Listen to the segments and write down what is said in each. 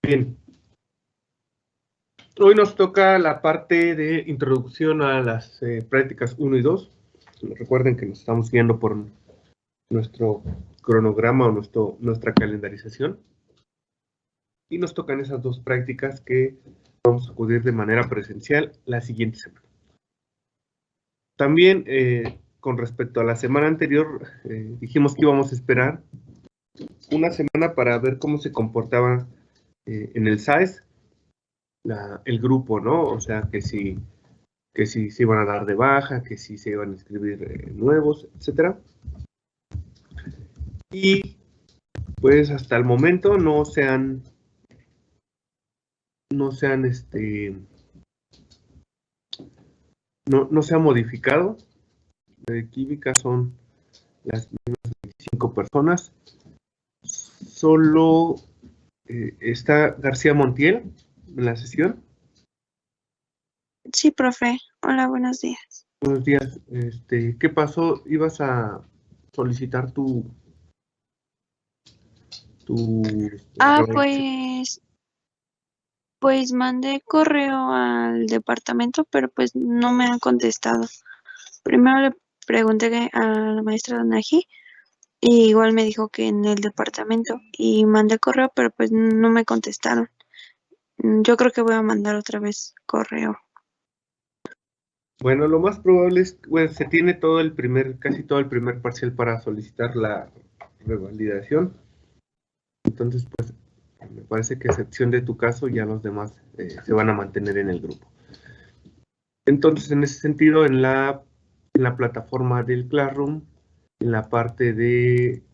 Bien, hoy nos toca la parte de introducción a las prácticas 1 y 2. Recuerden que nos estamos guiando por nuestro cronograma o nuestra calendarización. Y nos tocan esas dos prácticas que vamos a acudir de manera presencial la siguiente semana. También, con respecto a la semana anterior, dijimos que íbamos a esperar una semana para ver cómo se comportaba en el SAES el grupo, ¿no? O sea, que si se iban a dar de baja, que si se iban a inscribir nuevos, etcétera. Y pues hasta el momento no se ha modificado. De química son las mismas 25 personas. Solo está García Montiel en la sesión. Sí, profe. Hola, buenos días. Buenos días. ¿Qué pasó? ¿Ibas a solicitar tu Pues mandé correo al departamento, pero pues no me han contestado. Primero le pregunté a la maestra Donají y igual me dijo que en el departamento y mandé correo, pero pues no me contestaron. Yo creo que voy a mandar otra vez correo. Bueno, lo más probable es que se tiene casi todo el primer parcial para solicitar la revalidación. Entonces, pues, me parece que a excepción de tu caso, ya los demás se van a mantener en el grupo. Entonces, en ese sentido, en la plataforma del Classroom, en la parte del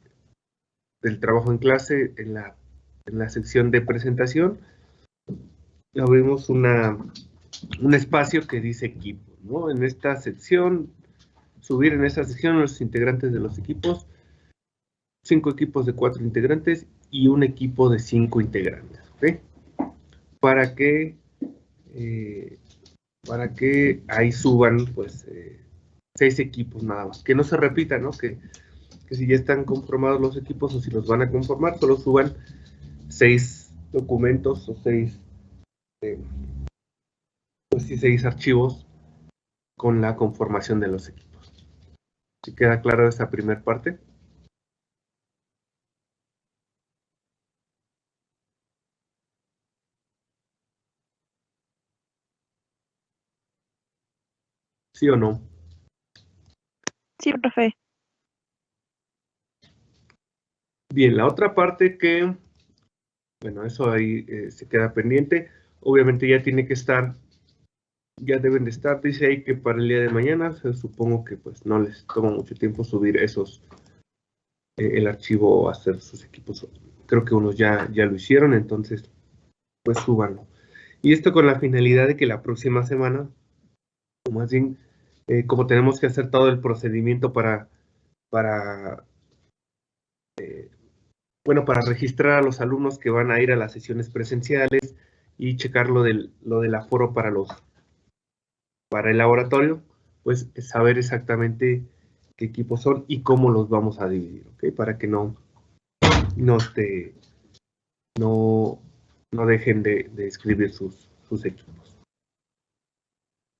trabajo en clase, en la sección de presentación, abrimos un espacio que dice equipo, ¿no? En esta sección, subir en esta sección los integrantes de los equipos, 5 equipos de 4 integrantes y un equipo de 5 integrantes, ¿ok? Para que ahí suban, pues, 6 equipos nada más. Que no se repita, ¿no? Que si ya están conformados los equipos o si los van a conformar, solo suban 6 documentos o 6 archivos con la conformación de los equipos. ¿Sí queda claro esa primera parte? ¿Sí o no? Sí, profe. Bien, la otra parte que, bueno, eso ahí se queda pendiente. Obviamente ya deben de estar, dice ahí que para el día de mañana, supongo que pues no les toma mucho tiempo subir el archivo o hacer sus equipos. Creo que unos ya lo hicieron, entonces pues súbanlo. Y esto con la finalidad de que la próxima semana, o más bien, como tenemos que hacer todo el procedimiento para registrar a los alumnos que van a ir a las sesiones presenciales y checar lo del aforo para el laboratorio, pues saber exactamente qué equipos son y cómo los vamos a dividir, ¿ok? Para que no dejen de escribir sus equipos.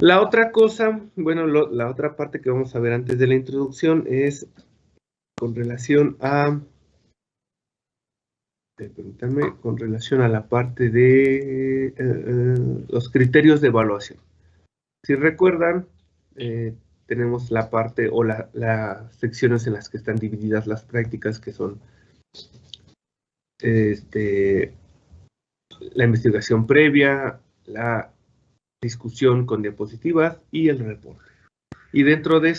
La otra cosa, bueno, la otra parte que vamos a ver antes de la introducción es con relación a, permítanme, con relación a la parte de los criterios de evaluación. Si recuerdan, tenemos la parte o las secciones en las que están divididas las prácticas, que son la investigación previa, la discusión con diapositivas y el reporte. Y dentro de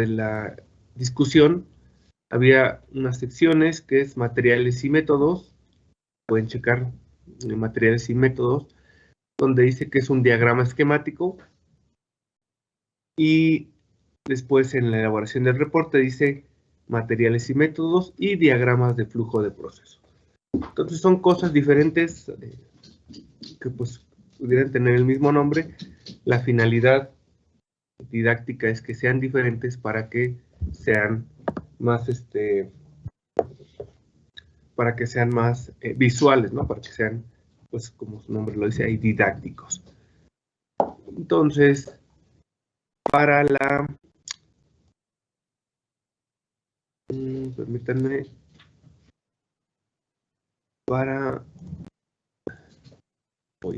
la discusión había unas secciones que es materiales y métodos. Pueden checar materiales y métodos, donde dice que es un diagrama esquemático, y después en la elaboración del reporte dice materiales y métodos y diagramas de flujo de proceso. Entonces son cosas diferentes que pues pudieran tener el mismo nombre. La finalidad didáctica es que sean diferentes para que sean más para que sean más visuales, ¿no? Para que sean, pues como su nombre lo dice, ahí didácticos. Entonces, para la... permítanme. Para... Voy.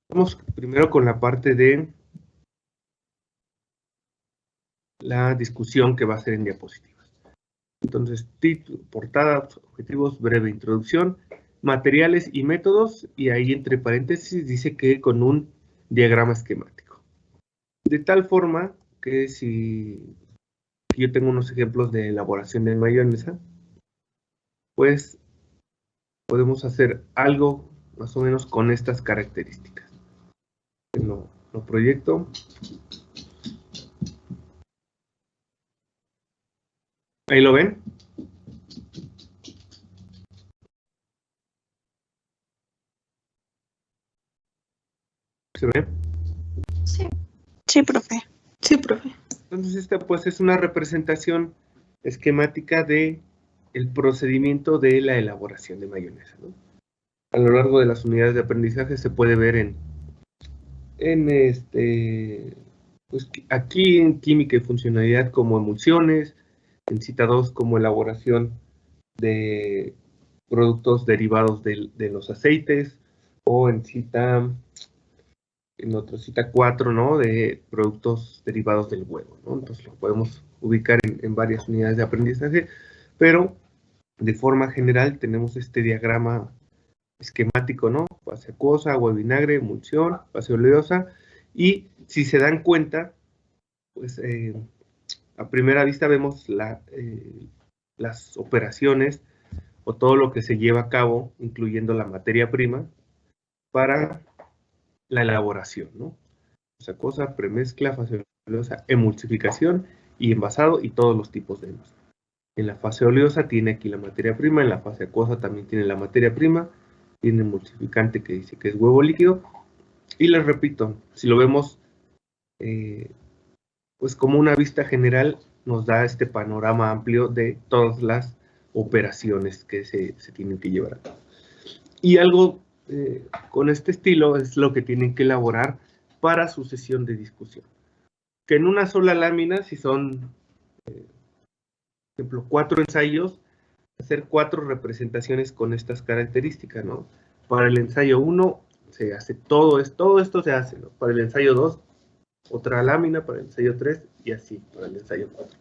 Vamos primero con la parte de la discusión que va a ser en diapositivas. Entonces, título, portada, objetivos, breve introducción, materiales y métodos, y ahí entre paréntesis dice que con un diagrama esquemático. De tal forma que si yo tengo unos ejemplos de elaboración de mayonesa, pues podemos hacer algo más o menos con estas características. Lo proyecto. ¿Ahí lo ven? ¿Se ve? Sí. Sí, profe. Sí, profe. Entonces esta pues es una representación esquemática de el procedimiento de la elaboración de mayonesa, ¿no? A lo largo de las unidades de aprendizaje se puede ver pues aquí en química y funcionalidad como emulsiones, en cita 2 como elaboración de productos derivados de los aceites, o en otra cita 4, ¿no? De productos derivados del huevo, ¿no? Entonces lo podemos ubicar en varias unidades de aprendizaje, pero de forma general tenemos este diagrama esquemático, ¿no? Fase acuosa, agua, vinagre, emulsión, fase oleosa, y si se dan cuenta, pues a primera vista vemos las operaciones o todo lo que se lleva a cabo, incluyendo la materia prima, para la elaboración, ¿no? Fase acuosa, premezcla, fase oleosa, emulsificación y envasado, y todos los tipos de envasado. En la fase oleosa tiene aquí la materia prima, en la fase acuosa también tiene la materia prima, tiene emulsificante que dice que es huevo líquido, y les repito, si lo vemos pues como una vista general, nos da este panorama amplio de todas las operaciones que se tienen que llevar a cabo. Y algo con este estilo es lo que tienen que elaborar para su sesión de discusión. Que en una sola lámina, si son, por ejemplo, 4 ensayos, hacer 4 representaciones con estas características, ¿no? Para el ensayo 1 se hace todo esto se hace, ¿no? Para el ensayo 2, otra lámina, para el ensayo 3 y así, para el ensayo 4.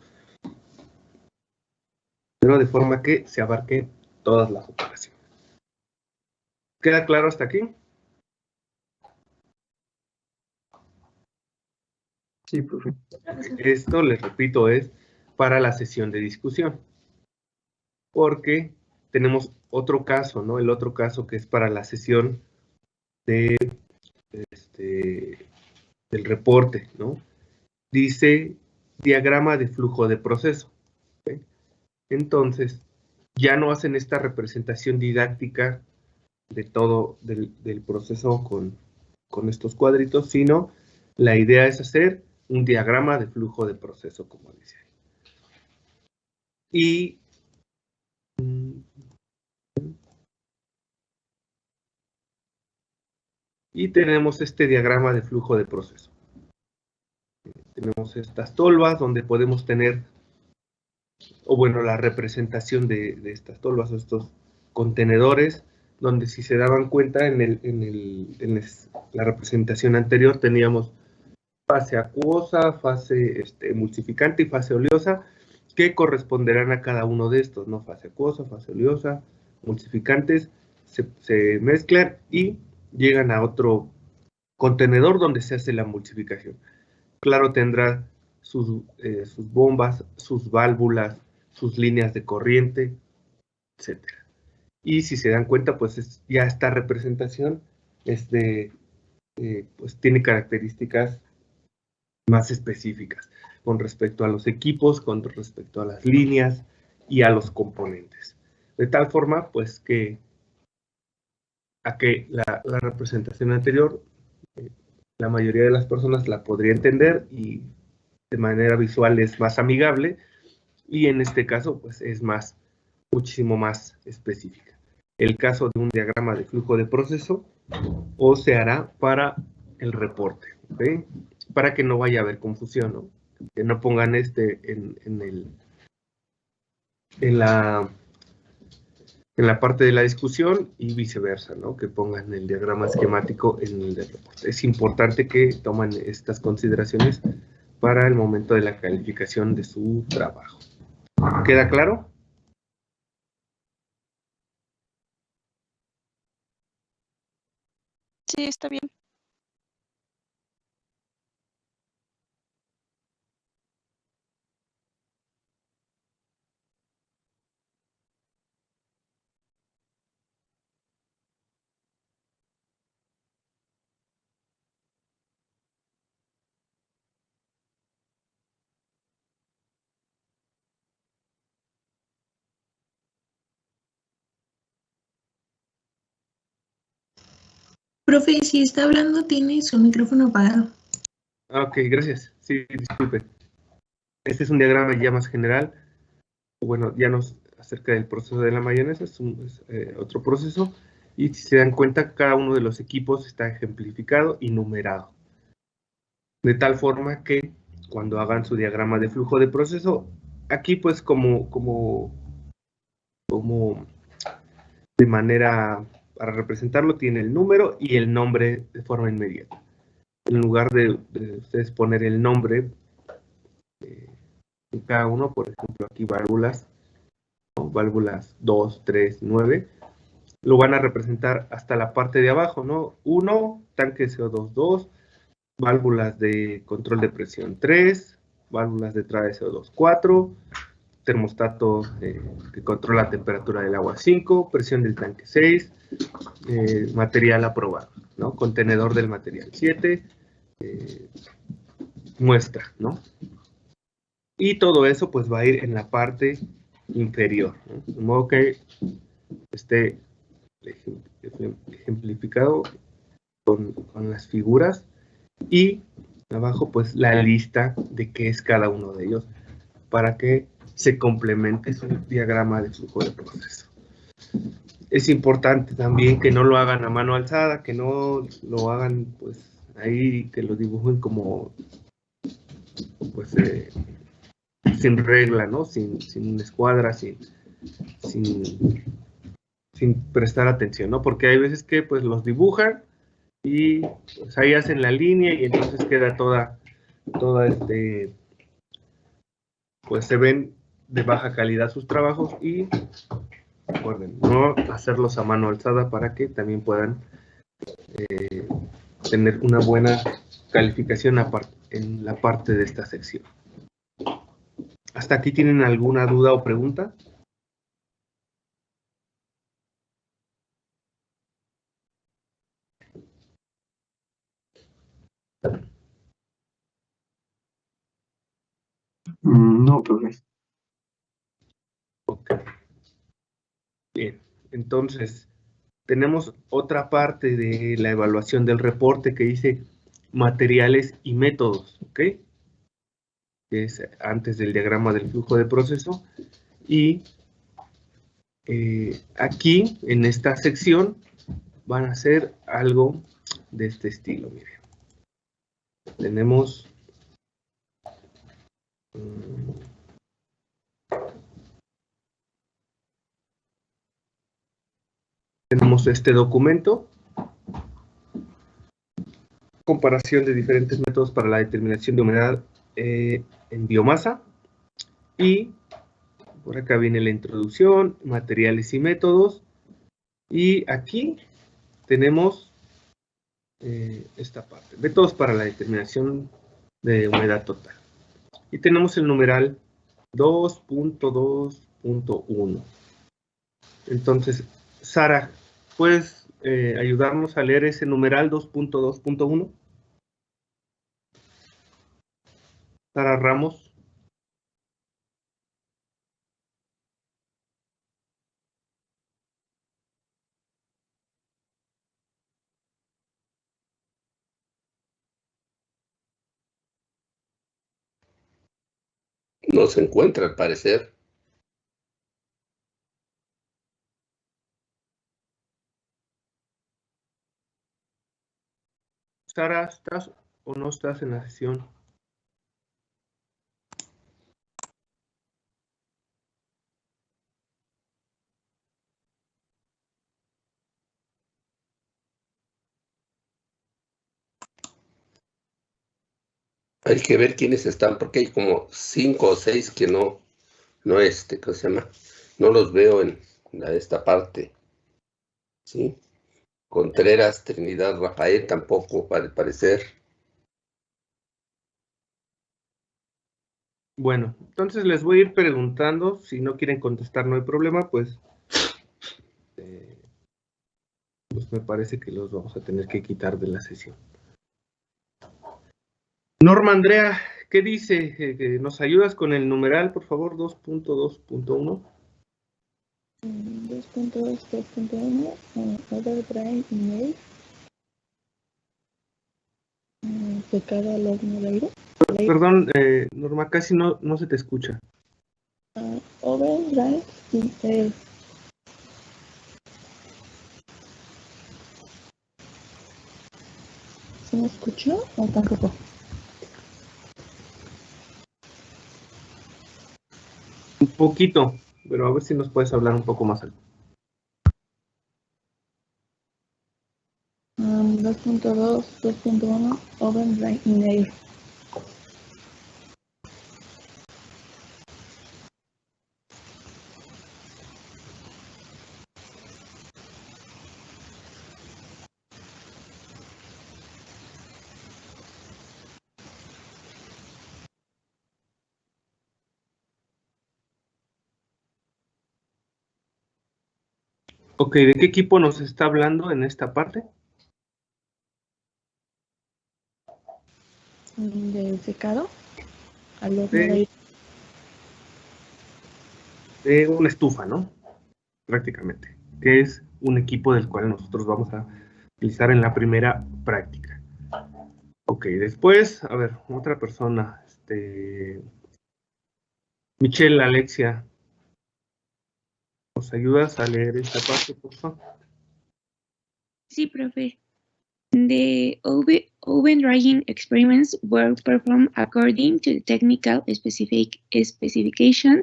Pero de forma que se abarque todas las operaciones. ¿Queda claro hasta aquí? Sí, profe. Esto, les repito, es para la sesión de discusión. Porque tenemos otro caso, ¿no? El otro caso que es para la sesión del reporte, ¿no? Dice diagrama de flujo de proceso. ¿Okay? Entonces, ya no hacen esta representación didáctica de todo del proceso con estos cuadritos, sino la idea es hacer un diagrama de flujo de proceso, como dice ahí. Y tenemos este diagrama de flujo de proceso. Tenemos estas tolvas donde podemos tener, o bueno, la representación de estas tolvas o estos contenedores, donde si se daban cuenta en la representación anterior teníamos fase acuosa, fase emulsificante y fase oleosa, que corresponderán a cada uno de estos, ¿no? Fase acuosa, fase oleosa, emulsificantes, se mezclan y llegan a otro contenedor donde se hace la emulsificación. Claro, tendrá sus bombas, sus válvulas, sus líneas de corriente, etc. Y si se dan cuenta, pues ya esta representación pues tiene características más específicas con respecto a los equipos, con respecto a las líneas y a los componentes. De tal forma, pues que la representación anterior, la mayoría de las personas la podría entender y de manera visual es más amigable, y en este caso pues es muchísimo más específica. El caso de un diagrama de flujo de proceso o se hará para el reporte, ¿ok? Para que no vaya a haber confusión, ¿no? Que no pongan en la parte de la discusión y viceversa, ¿no? Que pongan el diagrama esquemático en el del reporte. Es importante que tomen estas consideraciones para el momento de la calificación de su trabajo. ¿Queda claro? Sí, está bien. Profe, si está hablando, tiene su micrófono apagado. Ok, gracias. Sí, disculpe. Este es un diagrama ya más general. Bueno, ya nos acerca del proceso de la mayonesa, es otro proceso. Y si se dan cuenta, cada uno de los equipos está ejemplificado y numerado. De tal forma que cuando hagan su diagrama de flujo de proceso, aquí pues como de manera, para representarlo, tiene el número y el nombre de forma inmediata. En lugar de ustedes poner el nombre en cada uno, por ejemplo, aquí válvulas, ¿no? Válvulas 2, 3, 9, lo van a representar hasta la parte de abajo, ¿no? 1, tanque CO2, 2, válvulas de control de presión 3, válvulas de entrada de CO2 4, termostato que controla la temperatura del agua 5, presión del tanque 6, material aprobado, ¿no? Contenedor del material 7, muestra, ¿no? Y todo eso pues va a ir en la parte inferior, ¿no? De modo que esté ejemplificado con las figuras y abajo pues la lista de qué es cada uno de ellos para que se complemente su diagrama de flujo de proceso. Es importante también que no lo hagan a mano alzada, que no lo hagan pues ahí, que lo dibujen como pues sin regla, ¿no? Sin una escuadra, sin prestar atención, ¿no? Porque hay veces que pues los dibujan y pues ahí hacen la línea y entonces queda toda pues se ven de baja calidad sus trabajos y recuerden, no hacerlos a mano alzada para que también puedan tener una buena calificación en la parte de esta sección. ¿Hasta aquí tienen alguna duda o pregunta? No, profe. Ok. Bien, entonces tenemos otra parte de la evaluación del reporte que dice materiales y métodos, ¿ok? Que es antes del diagrama del flujo de proceso. Y aquí, en esta sección, van a hacer algo de este estilo, miren. Tenemos este documento, comparación de diferentes métodos para la determinación de humedad en biomasa, y por acá viene la introducción, materiales y métodos, y aquí tenemos esta parte, métodos para la determinación de humedad total. Y tenemos el numeral 2.2.1. Entonces, Sara, ¿puedes ayudarnos a leer ese numeral 2.2.1? Sara Ramos. no se encuentra al parecer. Sara, ¿estás o no estás en la sesión? Hay que ver quiénes están, porque hay como 5 o 6 que no, ¿cómo se llama? No los veo en esta parte, ¿sí? Contreras, Trinidad, Rafael tampoco, al parecer. Bueno, entonces les voy a ir preguntando. Si no quieren contestar, no hay problema, pues me parece que los vamos a tener que quitar de la sesión. Norma Andrea, ¿qué dice? ¿Nos ayudas con el numeral, por favor? 2.2.1. 2.2.1 Overdrive Email secada al horno de aire. Perdón, Norma, casi no se te escucha. Overdrive Email. ¿Se me escuchó o tampoco? Un poquito, pero a ver si nos puedes hablar un poco más alto. 2.2.1 Overdrive Email. Ok, ¿de qué equipo nos está hablando en esta parte? Del secado al horno de aire. De una estufa, ¿no? Prácticamente, que es un equipo del cual nosotros vamos a utilizar en la primera práctica. Ok, después, a ver, otra persona, Michelle, Alexia, ¿nos ayudas a leer esta parte, por favor? Sí, profe. The oven drying experiments were performed according to the technical specification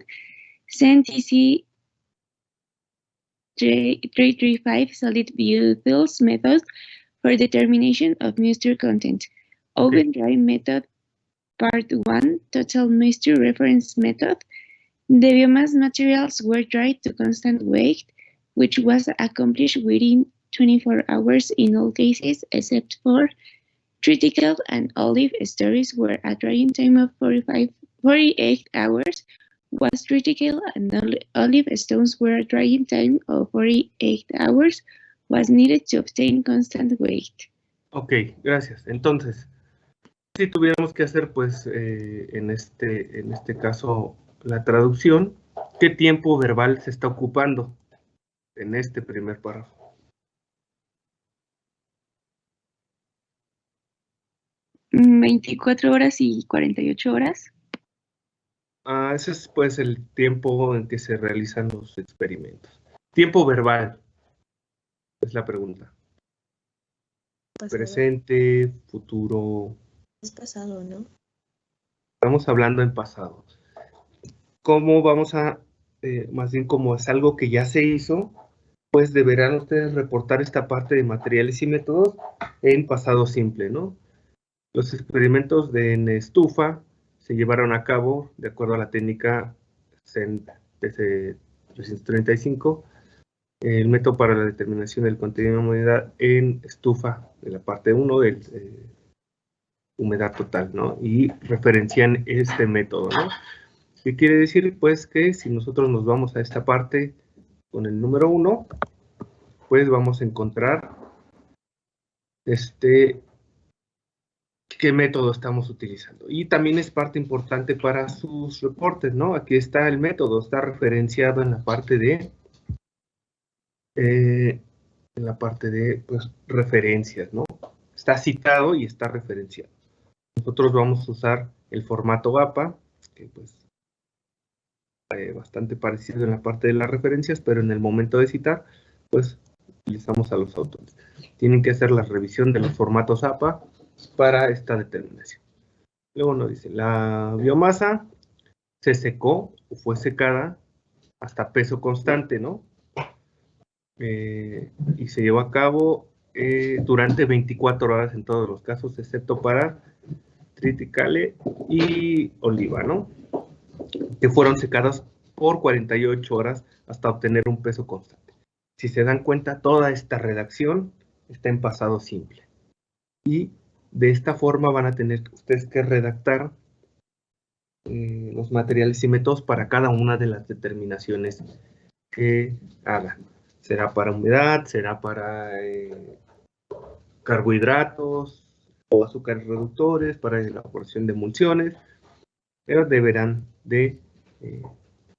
CNTC 335 solid butyl's method for determination of moisture content. Okay. Oven dry method part 1 total moisture reference method. The biomass materials were dried to constant weight, which was accomplished within 24 hours in all cases, except for triticale and olive stones where a drying time of 48 hours was triticale and olive stones where a drying time of 48 hours was needed to obtain constant weight. Ok, gracias. Entonces, si tuviéramos que hacer, pues, en este caso, la traducción, ¿qué tiempo verbal se está ocupando en este primer párrafo? ¿24 horas y 48 horas? Ese es, pues, el tiempo en que se realizan los experimentos. Tiempo verbal, es la pregunta. Pasado. Presente, futuro. Es pasado, ¿no? Estamos hablando en pasado. ¿Cómo vamos a, más bien como es algo que ya se hizo, pues deberán ustedes reportar esta parte de materiales y métodos en pasado simple, ¿no? Los experimentos en estufa se llevaron a cabo de acuerdo a la técnica CEN 335, el método para la determinación del contenido de humedad en estufa, de la parte 1 del humedad total, ¿no? Y referencian este método, ¿no? ¿Qué quiere decir? Pues que si nosotros nos vamos a esta parte con el número 1, pues vamos a encontrar qué método estamos utilizando. Y también es parte importante para sus reportes, ¿no? Aquí está el método, está referenciado en la parte de pues, referencias, ¿no? Está citado y está referenciado. Nosotros vamos a usar el formato APA, que pues bastante parecido en la parte de las referencias, pero en el momento de citar, pues utilizamos a los autores. Tienen que hacer la revisión de los formatos APA para esta determinación. Luego nos dice, la biomasa se secó o fue secada hasta peso constante, ¿no? Y se llevó a cabo durante 24 horas en todos los casos, excepto para triticale y oliva, ¿no? Que fueron secadas por 48 horas hasta obtener un peso constante. Si se dan cuenta, toda esta redacción está en pasado simple. Y de esta forma van a tener ustedes que redactar los materiales y métodos para cada una de las determinaciones que hagan. Será para humedad, será para carbohidratos o azúcares reductores, para elaboración de emulsiones, pero deberán de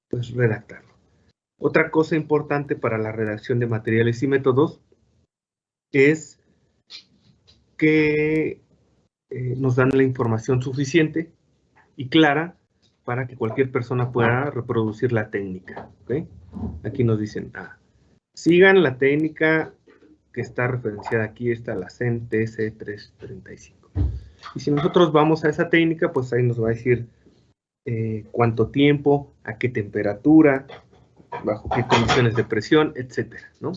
pues redactarlo. Otra cosa importante para la redacción de materiales y métodos es que nos dan la información suficiente y clara para que cualquier persona pueda reproducir la técnica. ¿Okay? Aquí nos dicen, sigan la técnica que está referenciada aquí, está la CEN TC 335. Y si nosotros vamos a esa técnica, pues ahí nos va a decir cuánto tiempo, a qué temperatura, bajo qué condiciones de presión, etcétera, ¿no?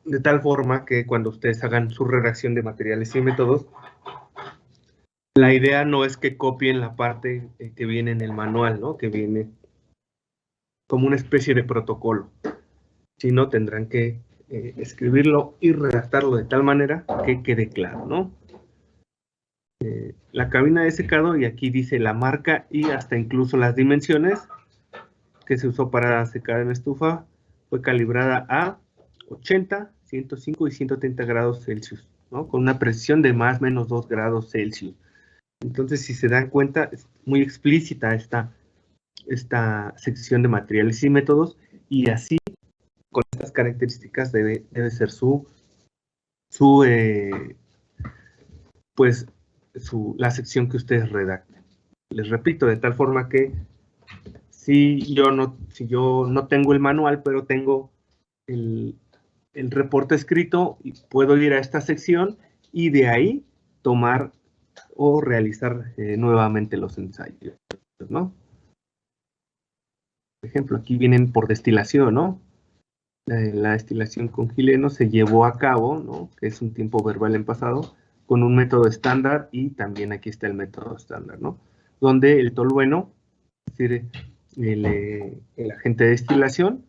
De tal forma que cuando ustedes hagan su redacción de materiales y métodos, la idea no es que copien la parte que viene en el manual, ¿no? Que viene como una especie de protocolo, sino tendrán que escribirlo y redactarlo de tal manera que quede claro, ¿no? La cabina de secado, y aquí dice la marca y hasta incluso las dimensiones que se usó para secar en estufa, fue calibrada a 80, 105 y 130 grados Celsius, ¿no? Con una precisión de más o menos 2 grados Celsius. Entonces, si se dan cuenta, es muy explícita esta sección de materiales y métodos, y así, con estas características, debe ser la sección que ustedes redacten. Les repito, de tal forma que si yo no tengo el manual, pero tengo el reporte escrito, y puedo ir a esta sección y de ahí tomar o realizar nuevamente los ensayos, ¿no? Por ejemplo, aquí vienen por destilación, ¿no? La destilación con gileno se llevó a cabo, ¿no? Que es un tiempo verbal en pasado, con un método estándar, y también aquí está el método estándar, ¿no? Donde el tolueno, es decir, el agente de destilación,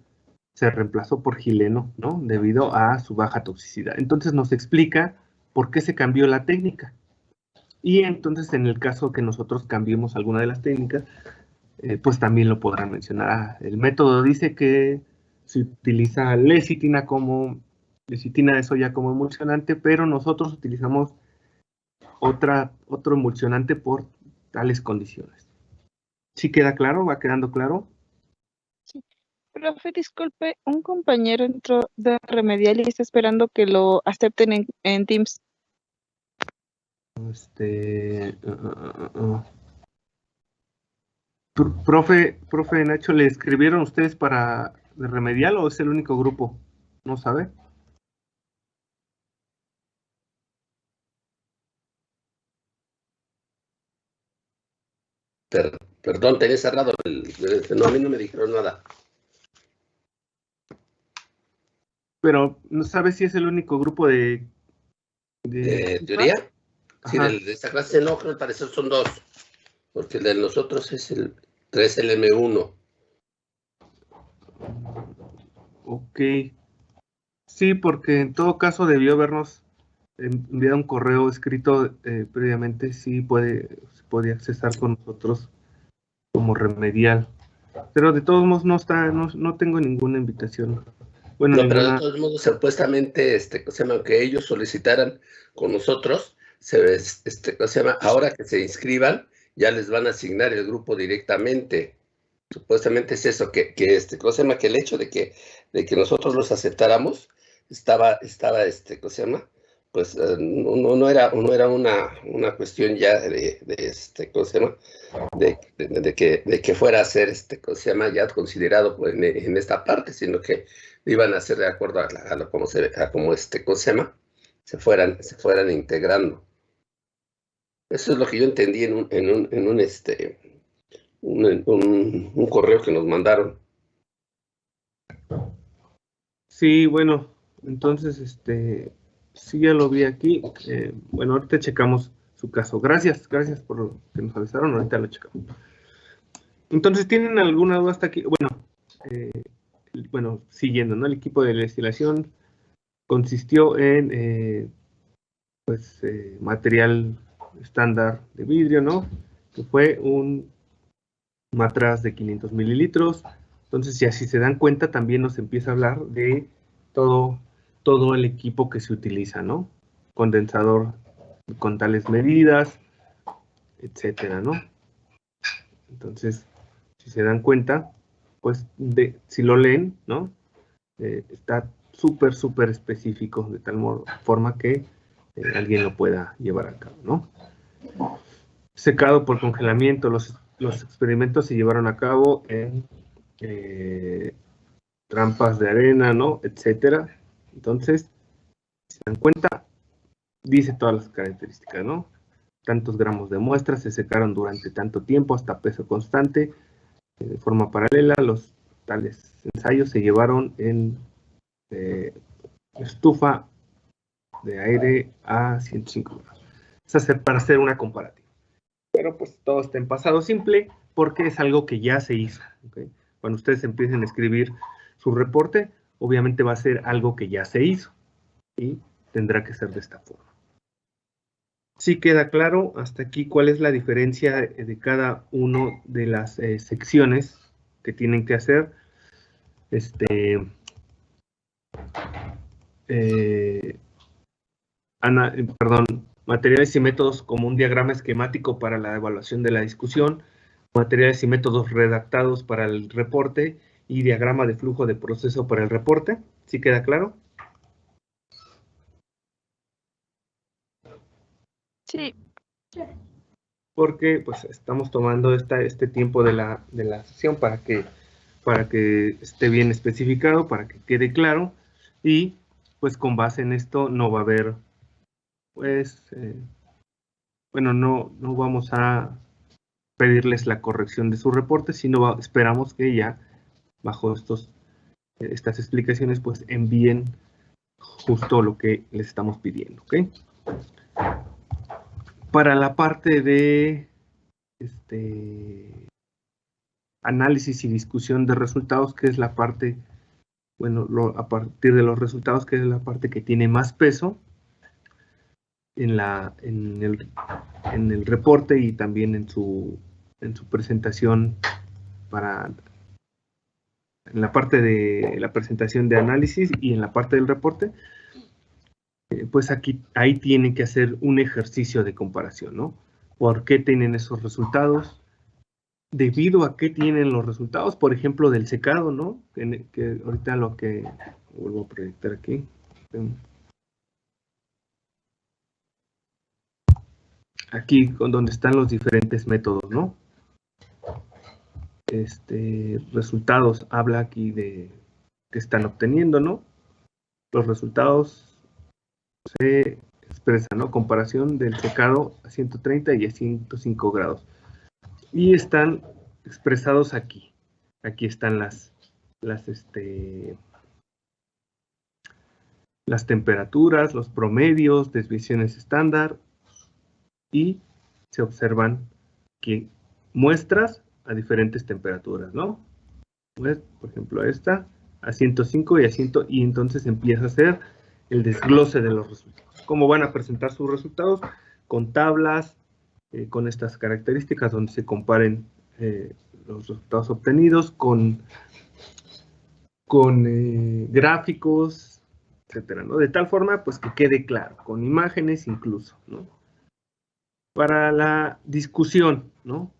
se reemplazó por gileno, ¿no? Debido a su baja toxicidad. Entonces nos explica por qué se cambió la técnica. Y entonces, en el caso que nosotros cambiemos alguna de las técnicas, pues también lo podrán mencionar. El método dice que se utiliza lecitina de soya como emulsionante, pero nosotros utilizamos otro emulsionante por tales condiciones. ¿Sí queda claro? ¿Va quedando claro? Sí. Profe, disculpe, un compañero entró de remedial y está esperando que lo acepten en Teams. Profe Nacho, ¿le escribieron ustedes para de remedial o es el único grupo? ¿No sabe? Perdón, tenía cerrado no, a mí no me dijeron nada. Pero ¿no sabe si es el único grupo de teoría? Sí, Ajá. de esta clase no, creo que al parecer son 2, porque el de nosotros es el 3LM1. Ok. Sí, porque en todo caso debió habernos enviado un correo escrito previamente, sí podía accesar con nosotros como remedial. Pero de todos modos no tengo ninguna invitación. Bueno, No, pero de ninguna. todos modos, supuestamente, que ellos solicitaran con nosotros, ahora que se inscriban, ya les van a asignar el grupo directamente. Supuestamente es eso, que el hecho de que nosotros los aceptáramos estaba, pues no era una cuestión ya ¿cómo se llama? De que fuera a ser, ¿cómo se llama? Ya considerado pues, en esta parte, sino que iban a ser de acuerdo a cómo ¿cómo se llama? Se fueran integrando. Eso es lo que yo entendí en un correo que nos mandaron. Sí, bueno, entonces, sí, ya lo vi aquí. Bueno, ahorita checamos su caso. Gracias por lo que nos avisaron, ahorita lo checamos. Entonces, ¿tienen alguna duda hasta aquí? Bueno, siguiendo, ¿no? El equipo de destilación consistió en, material estándar de vidrio, ¿no? Que fue un matraz de 500 mililitros. Entonces, si así se dan cuenta, también nos empieza a hablar de todo el equipo que se utiliza, ¿no? Condensador con tales medidas, etcétera, ¿no? Entonces, si se dan cuenta, pues, si lo leen, ¿no? Está súper específico, de tal forma que alguien lo pueda llevar a cabo, ¿no? Secado por congelamiento, los experimentos se llevaron a cabo en trampas de arena, ¿no? Etcétera. Entonces, si se dan cuenta, dice todas las características, ¿no? Tantos gramos de muestra se secaron durante tanto tiempo hasta peso constante, de forma paralela. Los tales ensayos se llevaron en estufa de aire a 105 grados. Es para hacer una comparativa. Pero pues todo está en pasado simple porque es algo que ya se hizo, ¿okay? Cuando ustedes empiecen a escribir su reporte, obviamente va a ser algo que ya se hizo y tendrá que ser de esta forma. Sí queda claro hasta aquí cuál es la diferencia de cada una de las secciones que tienen que hacer. Materiales y métodos como un diagrama esquemático para la evaluación de la discusión, materiales y métodos redactados para el reporte y diagrama de flujo de proceso para el reporte. ¿Sí queda claro? Sí. Porque pues estamos tomando este tiempo de la sesión para que esté bien especificado, para que quede claro, y pues con base en esto no va a haber, pues, no vamos a pedirles la corrección de su reporte, sino esperamos que ya bajo estas explicaciones pues envíen justo lo que les estamos pidiendo, ¿ok? Para la parte de análisis y discusión de resultados, que es la parte, a partir de los resultados, que es la parte que tiene más peso en el reporte y también en su presentación en la parte de la presentación de análisis y en la parte del reporte, pues ahí tienen que hacer un ejercicio de comparación, ¿no? ¿Por qué tienen esos resultados? ¿Debido a qué tienen los resultados? Por ejemplo, del secado, ¿no? Que ahorita lo que vuelvo a proyectar aquí. Aquí donde están los diferentes métodos, ¿no? Resultados, habla aquí de que están obteniendo, ¿no? Los resultados se expresan, ¿no? Comparación del secado a 130 y a 105 grados. Y están expresados aquí. Aquí están las temperaturas, los promedios, desviaciones estándar, y se observan que muestras a diferentes temperaturas, ¿no? Pues, por ejemplo, esta a 105 y a 100, y entonces empieza a hacer el desglose de los resultados. ¿Cómo van a presentar sus resultados? Con tablas, con estas características donde se comparen los resultados obtenidos con gráficos, etcétera, ¿no? De tal forma, pues, que quede claro, con imágenes incluso, ¿no? Para la discusión, ¿no?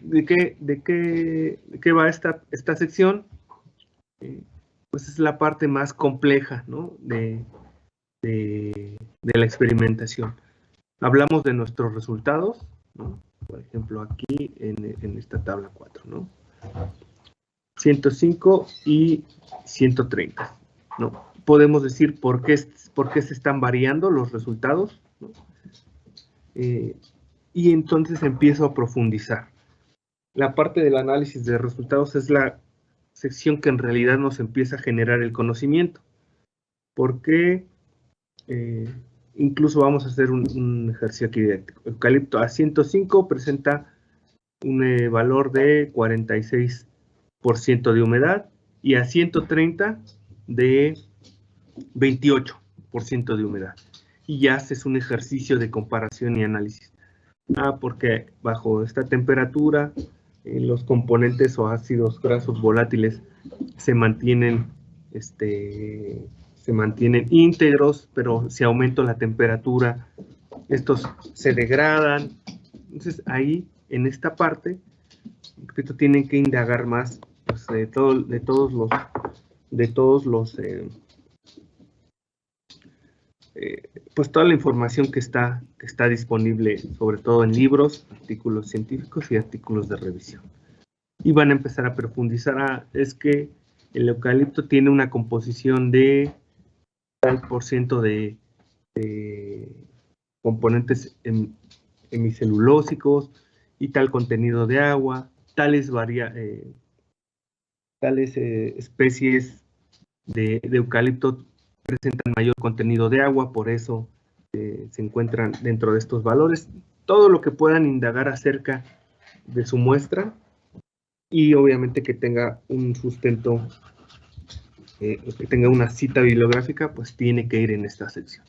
¿De qué va esta sección? Pues es la parte más compleja, ¿no? de la experimentación. Hablamos de nuestros resultados, ¿no? Por ejemplo, aquí en esta tabla 4, ¿no? 105 y 130, ¿no? Podemos decir por qué se están variando los resultados, ¿no? Y entonces empiezo a profundizar. La parte del análisis de resultados es la sección que en realidad nos empieza a generar el conocimiento. Porque incluso vamos a hacer un ejercicio aquí didáctico. Eucalipto a 105 presenta un valor de 46% de humedad y a 130 de 28% de humedad. Y ya haces un ejercicio de comparación y análisis. Porque bajo esta temperatura los componentes o ácidos grasos volátiles se mantienen íntegros, pero si aumento la temperatura, estos se degradan. Entonces ahí, en esta parte, repito, tienen que indagar más pues, de todos los pues toda la información que está disponible, sobre todo en libros, artículos científicos y artículos de revisión. Y van a empezar a profundizar, es que el eucalipto tiene una composición de tal por ciento de componentes hemicelulósicos y tal contenido de agua, tales especies de eucalipto presentan mayor contenido de agua, por eso se encuentran dentro de estos valores. Todo lo que puedan indagar acerca de su muestra y obviamente que tenga un sustento, que tenga una cita bibliográfica, pues tiene que ir en esta sección.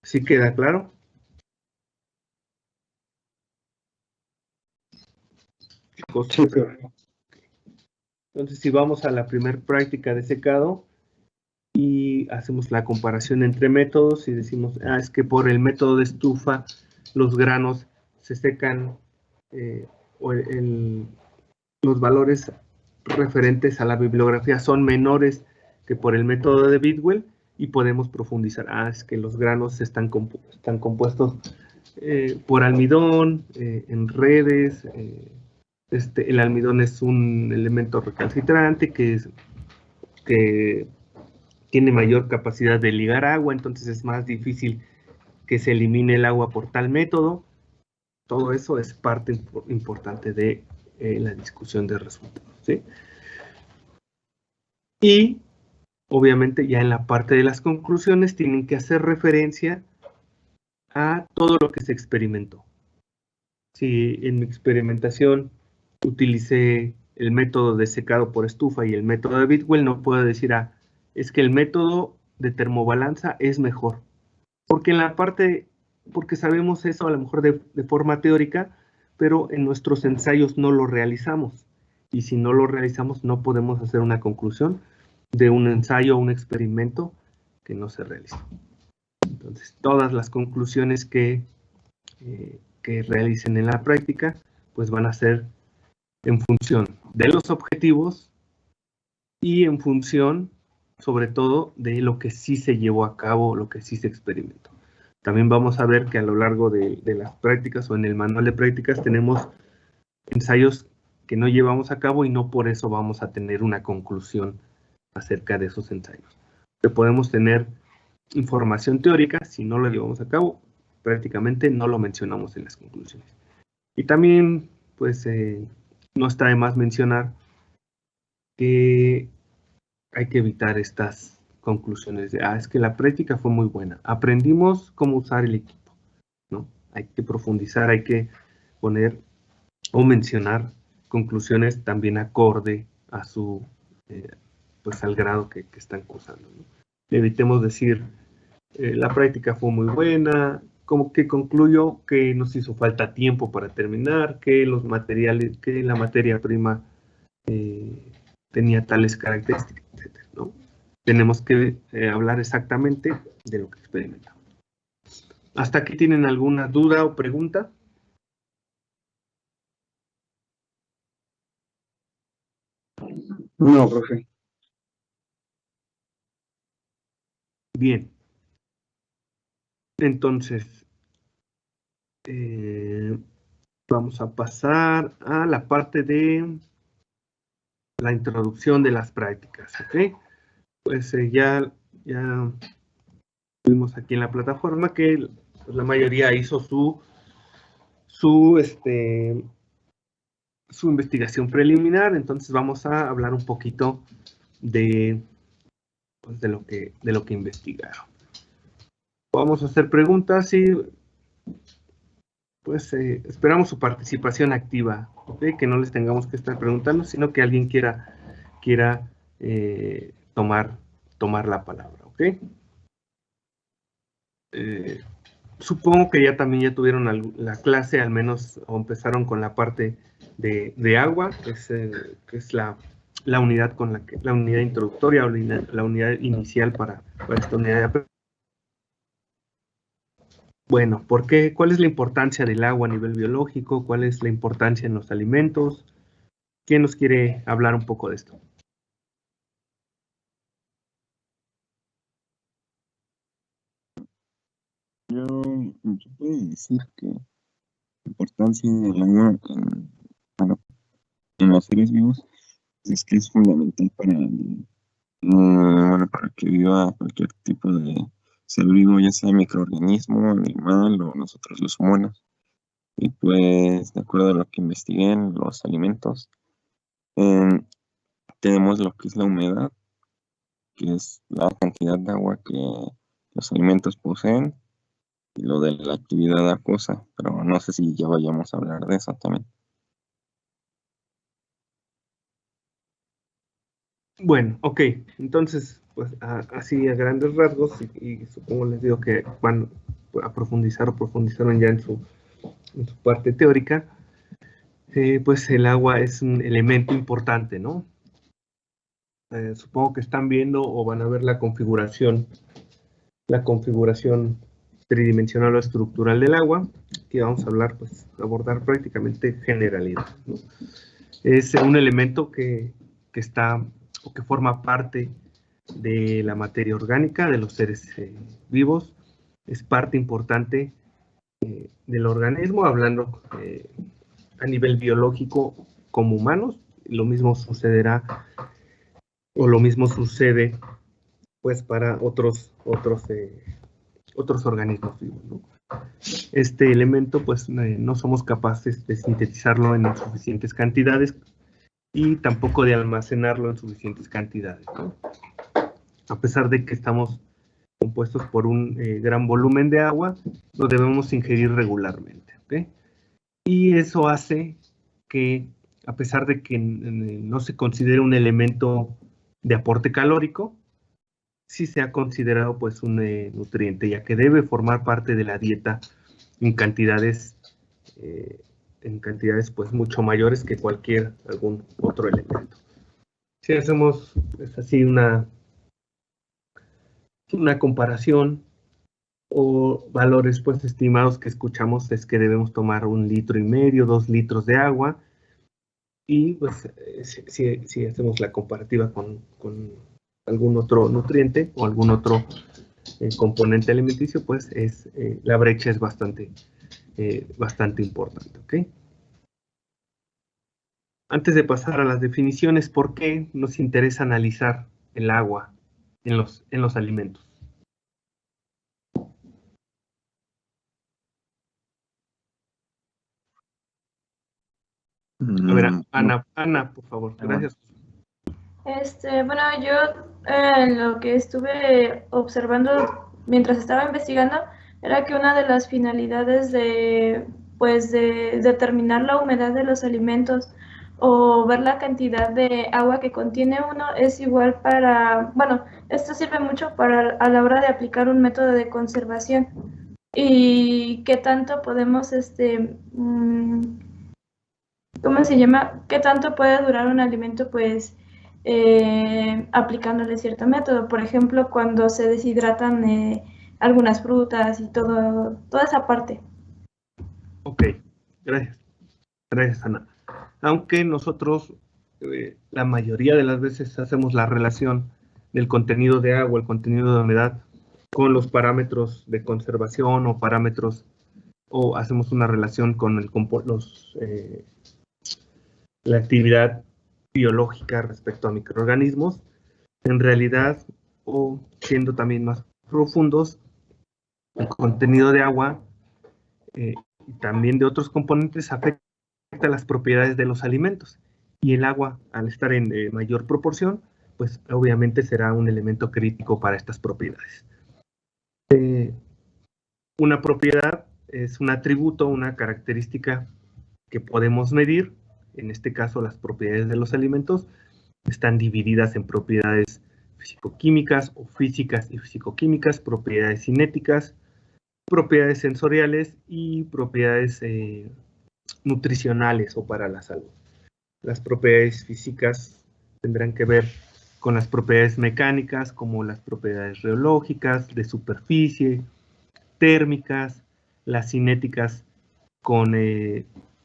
¿Sí queda claro? Sí, profe. Entonces, si vamos a la primera práctica de secado y hacemos la comparación entre métodos y decimos, es que por el método de estufa los granos se secan o los valores referentes a la bibliografía son menores que por el método de Bidwell y podemos profundizar. Es que los granos están compuestos por almidón, en redes. El almidón es un elemento recalcitrante que tiene mayor capacidad de ligar agua, entonces es más difícil que se elimine el agua por tal método. Todo eso es parte importante de la discusión de resultados, ¿sí? Y obviamente ya en la parte de las conclusiones tienen que hacer referencia a todo lo que se experimentó. Si en mi experimentación utilicé el método de secado por estufa y el método de Bidwell, no puedo decir, es que el método de termobalanza es mejor. Porque en la parte, porque sabemos eso a lo mejor de forma teórica, pero en nuestros ensayos no lo realizamos. Y si no lo realizamos, no podemos hacer una conclusión de un ensayo o un experimento que no se realizó. Entonces, todas las conclusiones que realicen en la práctica, pues van a ser en función de los objetivos y en función, sobre todo, de lo que sí se llevó a cabo, lo que sí se experimentó. También vamos a ver que a lo largo de las prácticas o en el manual de prácticas tenemos ensayos que no llevamos a cabo y no por eso vamos a tener una conclusión acerca de esos ensayos. Que podemos tener información teórica, si no lo llevamos a cabo, prácticamente no lo mencionamos en las conclusiones. Y también, pues, no está de más mencionar que hay que evitar estas conclusiones de, es que la práctica fue muy buena, aprendimos cómo usar el equipo, ¿no? Hay que profundizar, hay que poner o mencionar conclusiones también acorde a su, pues al grado que están cursando, ¿no? Evitemos decir, la práctica fue muy buena, como que concluyo que nos hizo falta tiempo para terminar, que los materiales, que la materia prima tenía tales características, etc., ¿no? Tenemos que hablar exactamente de lo que experimentamos. ¿Hasta aquí tienen alguna duda o pregunta? No, profe. Bien. Entonces, vamos a pasar a la parte de la introducción de las prácticas, ¿ok? Pues ya vimos aquí en la plataforma que la mayoría hizo su investigación preliminar, entonces vamos a hablar un poquito de lo que investigaron. Vamos a hacer preguntas y pues esperamos su participación activa, ¿okay? Que no les tengamos que estar preguntando, sino que alguien quiera tomar la palabra, ¿ok? Supongo que ya tuvieron la clase, al menos, o empezaron con la parte de agua, que es la unidad la unidad introductoria o la unidad inicial para esta unidad de aprendizaje. Bueno, ¿cuál es la importancia del agua a nivel biológico? ¿Cuál es la importancia en los alimentos? ¿Quién nos quiere hablar un poco de esto? Yo puedo decir que la importancia del agua en los seres vivos es que es fundamental para que viva cualquier tipo de ser vivo, ya sea microorganismo, animal o nosotros los humanos. Y pues, de acuerdo a lo que investigué en los alimentos, tenemos lo que es la humedad, que es la cantidad de agua que los alimentos poseen, y lo de la actividad acuosa, pero no sé si ya vayamos a hablar de eso también. Bueno, ok, entonces, pues así a grandes rasgos, y supongo les digo que van a profundizar o profundizaron ya en su parte teórica, pues el agua es un elemento importante, ¿no? Supongo que están viendo o van a ver la configuración tridimensional o estructural del agua, que vamos a abordar prácticamente generalidad, ¿no? Es un elemento que está o que forma parte de la materia orgánica de los seres vivos, es parte importante del organismo, hablando a nivel biológico como humanos. Lo mismo sucede pues para otros organismos vivos, ¿no? Este elemento pues no somos capaces de sintetizarlo en suficientes cantidades y tampoco de almacenarlo en suficientes cantidades, ¿no? A pesar de que estamos compuestos por un gran volumen de agua, lo debemos ingerir regularmente, ¿ok? Y eso hace que, a pesar de que no se considere un elemento de aporte calórico, sí se ha considerado pues un nutriente, ya que debe formar parte de la dieta en cantidades pues mucho mayores que algún otro elemento. Si hacemos pues, así una comparación o valores pues estimados que escuchamos, es que debemos tomar 1,5 litros, 2 litros de agua, y pues si hacemos la comparativa con algún otro nutriente o algún otro componente alimenticio, pues la brecha es bastante importante, ¿ok? Antes de pasar a las definiciones, ¿por qué nos interesa analizar el agua en los alimentos? A ver, Ana, por favor, gracias. Bueno, yo lo que estuve observando mientras estaba investigando era que una de las finalidades de determinar la humedad de los alimentos o ver la cantidad de agua que contiene uno es igual esto sirve mucho a la hora de aplicar un método de conservación y qué tanto podemos, ¿cómo se llama? ¿Qué tanto puede durar un alimento, pues, aplicándole cierto método? Por ejemplo, cuando se deshidratan algunas frutas y toda esa parte. Ok, gracias. Gracias, Ana. Aunque nosotros la mayoría de las veces hacemos la relación del contenido de agua, el contenido de humedad, con los parámetros de conservación o parámetros, o hacemos una relación con la actividad biológica respecto a microorganismos, en realidad, o siendo también más profundos, el contenido de agua y también de otros componentes afecta las propiedades de los alimentos. Y el agua, al estar en mayor proporción, pues obviamente será un elemento crítico para estas propiedades. Una propiedad es un atributo, una característica que podemos medir. En este caso, las propiedades de los alimentos están divididas en propiedades físico-químicas o físicas y físico-químicas, propiedades cinéticas, propiedades sensoriales y propiedades nutricionales o para la salud. Las propiedades físicas tendrán que ver con las propiedades mecánicas, como las propiedades reológicas, de superficie, térmicas, las cinéticas con,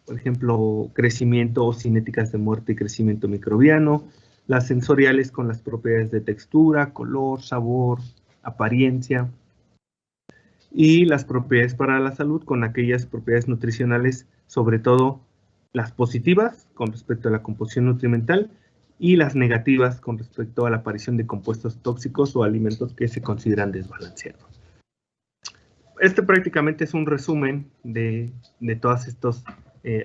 por ejemplo, crecimiento o cinéticas de muerte y crecimiento microbiano, las sensoriales con las propiedades de textura, color, sabor, apariencia, y las propiedades para la salud con aquellas propiedades nutricionales, sobre todo las positivas con respecto a la composición nutrimental y las negativas con respecto a la aparición de compuestos tóxicos o alimentos que se consideran desbalanceados. Este prácticamente es un resumen de todos estos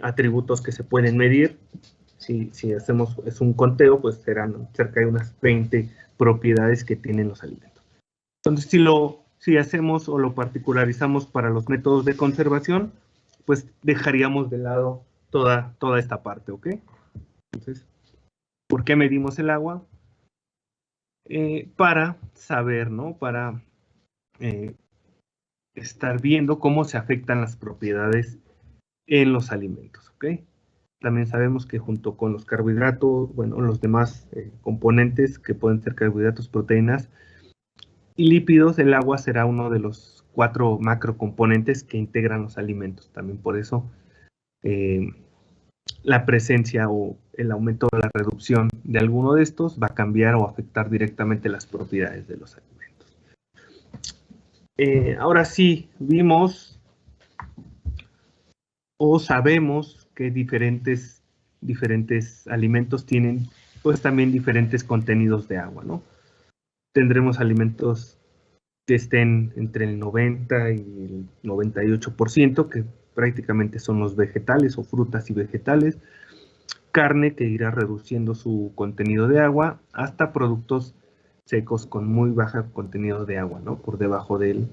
atributos que se pueden medir. Si hacemos un conteo, pues serán cerca de unas 20 propiedades que tienen los alimentos. Entonces, si hacemos o lo particularizamos para los métodos de conservación, pues dejaríamos de lado toda esta parte, ¿ok? Entonces, ¿por qué medimos el agua? Para saber, ¿no? Para estar viendo cómo se afectan las propiedades en los alimentos, ¿ok? También sabemos que junto con los carbohidratos, bueno, los demás componentes que pueden ser carbohidratos, proteínas y lípidos, el agua será uno de los 4 macrocomponentes que integran los alimentos. También por eso la presencia o el aumento o la reducción de alguno de estos va a cambiar o afectar directamente las propiedades de los alimentos. Ahora sí, vimos o sabemos que diferentes alimentos tienen pues también diferentes contenidos de agua, ¿no? Tendremos alimentos que estén entre el 90 y el 98%, que prácticamente son los vegetales o frutas y vegetales, carne que irá reduciendo su contenido de agua, hasta productos secos con muy bajo contenido de agua, ¿no? Por debajo del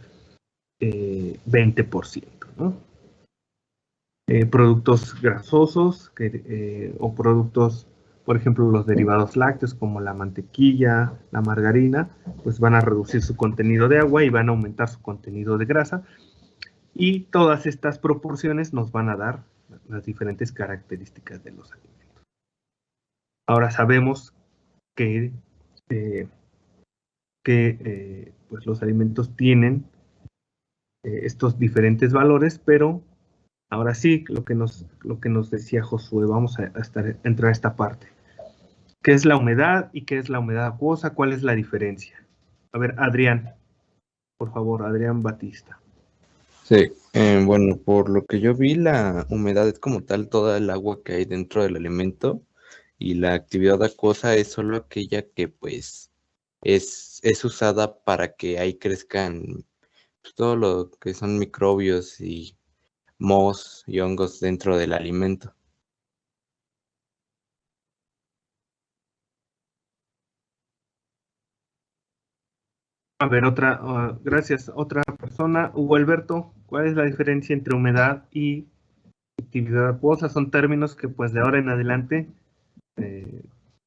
20%, ¿no? Productos grasosos o productos, por ejemplo, los derivados lácteos como la mantequilla, la margarina, pues van a reducir su contenido de agua y van a aumentar su contenido de grasa. Y todas estas proporciones nos van a dar las diferentes características de los alimentos. Ahora sabemos que pues los alimentos tienen estos diferentes valores, pero ahora sí, lo que nos decía Josué, vamos a entrar a esta parte. ¿Qué es la humedad y qué es la humedad acuosa? ¿Cuál es la diferencia? A ver, Adrián, por favor, Adrián Batista. Sí, bueno, por lo que yo vi, la humedad es como tal toda el agua que hay dentro del alimento, y la actividad acuosa es solo aquella que pues es usada para que ahí crezcan pues, todo lo que son microbios y mohos y hongos dentro del alimento. A ver, gracias. Otra persona, Hugo Alberto, ¿cuál es la diferencia entre humedad y actividad acuosa? Son términos que pues de ahora en adelante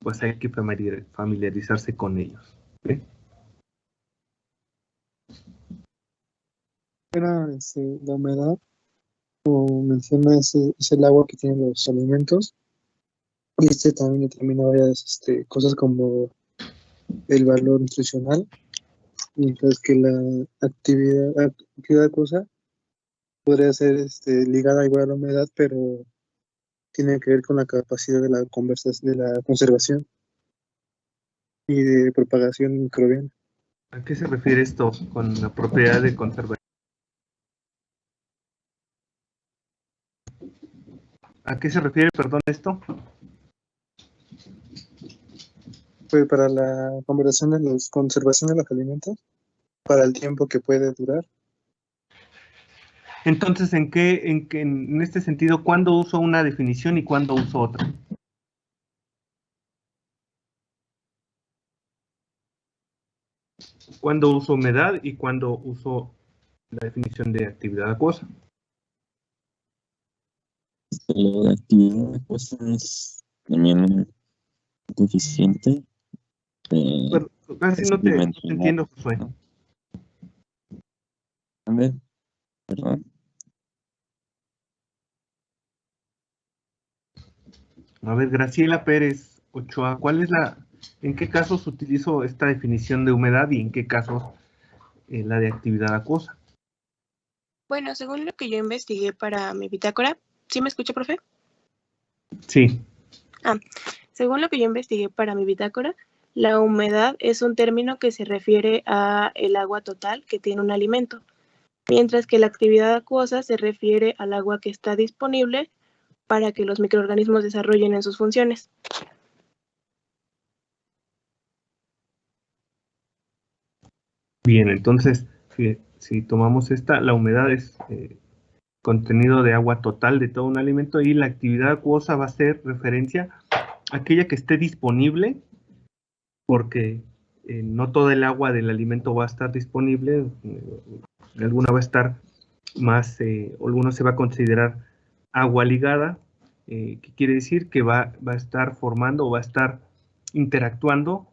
pues hay que familiarizarse con ellos. ¿Sí? La humedad, como menciona, es el agua que tienen los alimentos, y también determina varias cosas como el valor nutricional, mientras que la actividad acuosa podría ser ligada igual a la humedad, pero tiene que ver con la capacidad de la conservación y de propagación microbiana. ¿A qué se refiere esto con la propiedad de conservación? ¿A qué se refiere, perdón, esto? Pues para la conservación de los alimentos, para el tiempo que puede durar. Entonces, en este sentido, ¿cuándo uso una definición y cuándo uso otra? ¿Cuándo uso humedad y cuándo uso la definición de actividad acuosa? Lo de actividad acuosa es también un coeficiente. Bueno, casi no te entiendo, Josué. ¿No? A ver, perdón. A ver, Graciela Pérez Ochoa, ¿en qué casos utilizo esta definición de humedad y en qué casos la de actividad acuosa? Bueno, según lo que yo investigué para mi bitácora, ¿sí me escucha, profe? Sí. Según lo que yo investigué para mi bitácora, la humedad es un término que se refiere a el agua total que tiene un alimento, mientras que la actividad acuosa se refiere al agua que está disponible para que los microorganismos desarrollen en sus funciones. Bien, entonces, si tomamos la humedad es contenido de agua total de todo un alimento y la actividad acuosa va a ser referencia a aquella que esté disponible, porque no toda el agua del alimento va a estar disponible, alguna va a estar más, alguno se va a considerar agua ligada, que quiere decir que va a estar formando o va a estar interactuando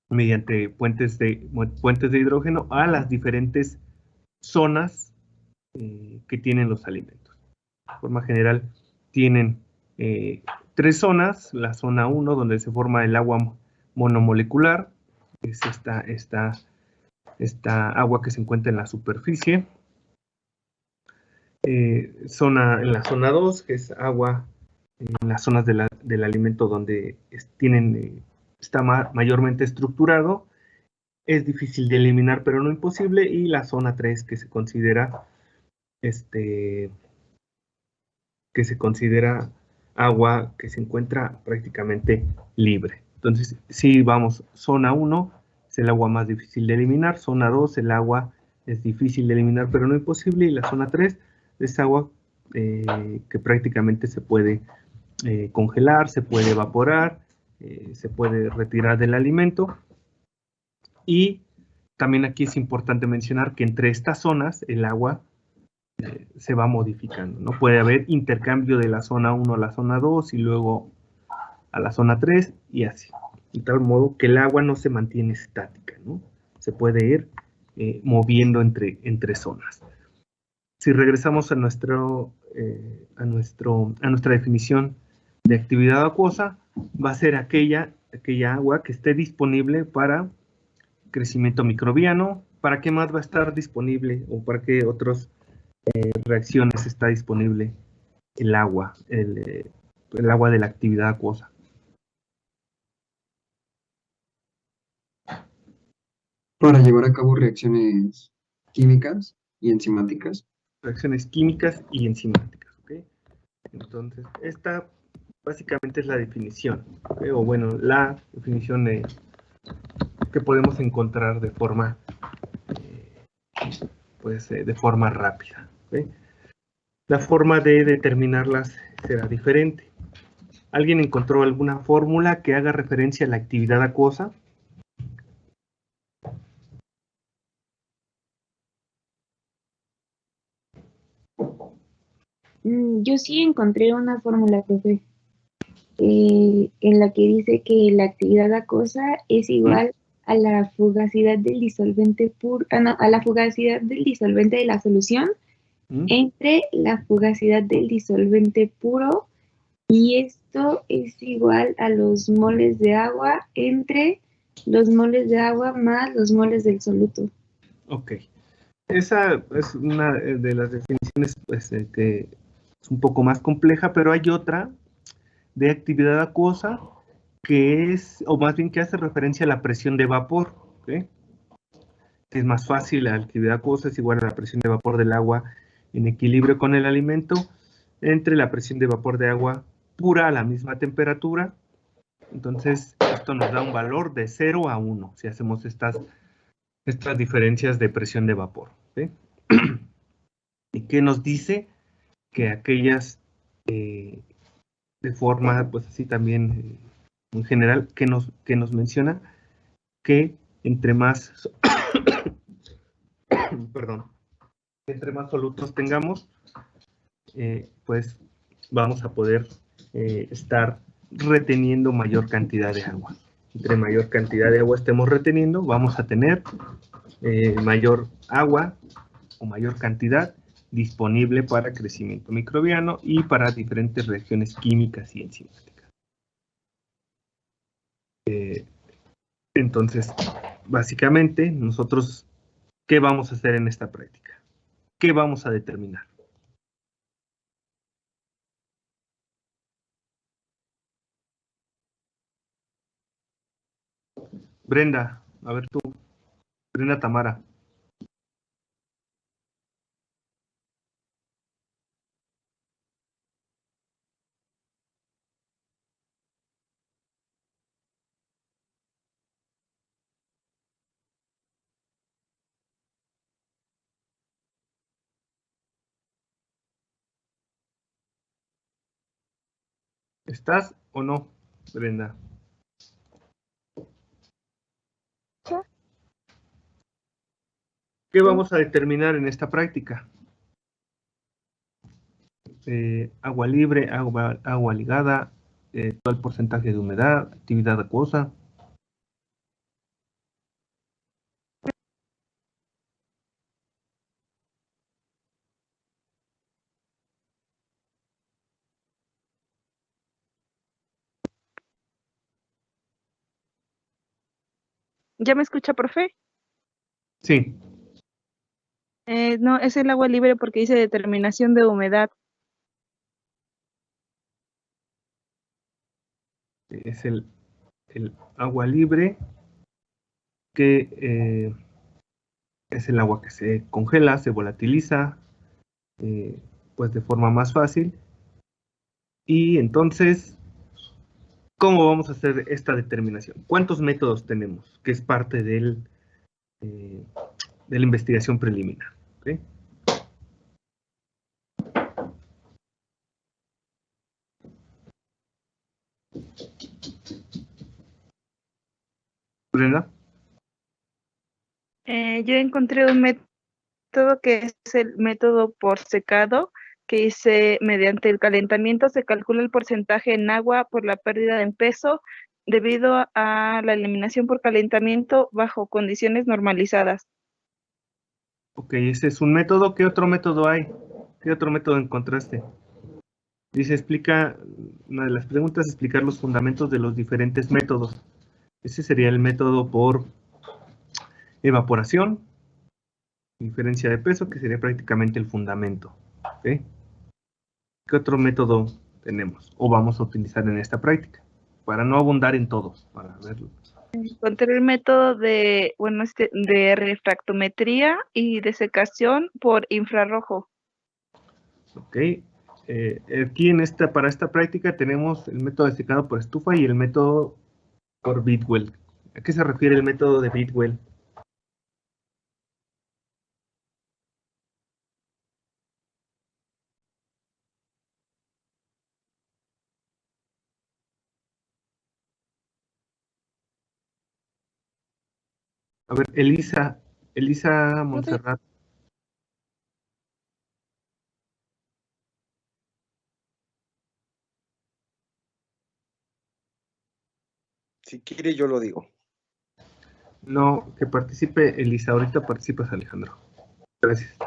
mediante puentes de hidrógeno a las diferentes zonas que tienen los alimentos. De forma general, tienen 3 zonas. La zona 1, donde se forma el agua monomolecular, es esta agua que se encuentra en la superficie. En la zona 2, que es agua en las zonas del alimento donde está mayormente estructurado, es difícil de eliminar, pero no imposible, y la zona 3, que se considera agua que se encuentra prácticamente libre. Entonces, si vamos, zona 1 es el agua más difícil de eliminar, zona 2 el agua es difícil de eliminar, pero no imposible, y la zona 3 es agua que prácticamente se puede congelar, se puede evaporar, se puede retirar del alimento. Y también aquí es importante mencionar que entre estas zonas el agua se va modificando, ¿no? Puede haber intercambio de la zona 1 a la zona 2 y luego a la zona 3 y así. De tal modo que el agua no se mantiene estática, ¿no? Se puede ir moviendo entre zonas. Si regresamos a nuestra definición de actividad acuosa, va a ser aquella agua que esté disponible para crecimiento microbiano. ¿Para qué más va a estar disponible o para qué otras reacciones está disponible el agua, el agua de la actividad acuosa? Para llevar a cabo reacciones químicas y enzimáticas. Reacciones químicas y enzimáticas, ¿ok? Entonces, esta básicamente es la definición, ¿okay? O bueno, la definición que podemos encontrar de forma, de forma rápida, ¿okay? La forma de determinarlas será diferente. ¿Alguien encontró alguna fórmula que haga referencia a la actividad acuosa? Yo sí encontré una fórmula, profe, en la que dice que la actividad acuosa es igual a la fugacidad del disolvente a la fugacidad del disolvente de la solución entre la fugacidad del disolvente puro, y esto es igual a los moles de agua entre los moles de agua más los moles del soluto. Ok. Esa es una de las definiciones que es un poco más compleja, pero hay otra de actividad acuosa que es, o más bien que hace referencia a la presión de vapor, ¿ok? Es más fácil, la actividad acuosa es igual a la presión de vapor del agua en equilibrio con el alimento, entre la presión de vapor de agua pura a la misma temperatura. Entonces, esto nos da un valor de 0 a 1, si hacemos estas diferencias de presión de vapor, ¿sí? ¿Y qué nos dice? Que aquellas, de forma, pues así también, en general, que nos menciona que entre más, perdón, entre más solutos tengamos, pues vamos a poder estar reteniendo mayor cantidad de agua. Entre mayor cantidad de agua estemos reteniendo, vamos a tener mayor agua o mayor cantidad disponible para crecimiento microbiano y para diferentes reacciones químicas y enzimáticas. Entonces, básicamente, nosotros, ¿qué vamos a hacer en esta práctica? ¿Qué vamos a determinar? Brenda, a ver tú, Brenda Tamara. ¿Estás o no, Brenda? ¿Qué vamos a determinar en esta práctica? Agua libre, agua ligada, todo el porcentaje de humedad, actividad acuosa. ¿Ya me escucha, profe? Sí. No, es el agua libre porque dice determinación de humedad. Es el agua libre, que es el agua que se congela, se volatiliza, pues de forma más fácil. Y entonces, ¿cómo vamos a hacer esta determinación? ¿Cuántos métodos tenemos? Que es parte de la investigación preliminar. ¿Okay? Brenda. Yo encontré un método que es el método por secado, que dice mediante el calentamiento se calcula el porcentaje en agua por la pérdida en peso debido a la eliminación por calentamiento bajo condiciones normalizadas. Ok, ese es un método. ¿Qué otro método hay? ¿Qué otro método encontraste? Dice, explica, una de las preguntas, explicar los fundamentos de los diferentes métodos. Ese sería el método por evaporación, diferencia de peso, que sería prácticamente el fundamento. ¿Okay? ¿Qué otro método tenemos o vamos a utilizar en esta práctica? Para no abundar en todos, para verlo. Encontré el método de refractometría y desecación por infrarrojo. Ok. Aquí para esta práctica tenemos el método de secado por estufa y el método por Bidwell. ¿A qué se refiere el método de Bidwell? A ver, Elisa Montserrat. Si quiere, yo lo digo. No, que participe Elisa, ahorita participas Alejandro. Gracias.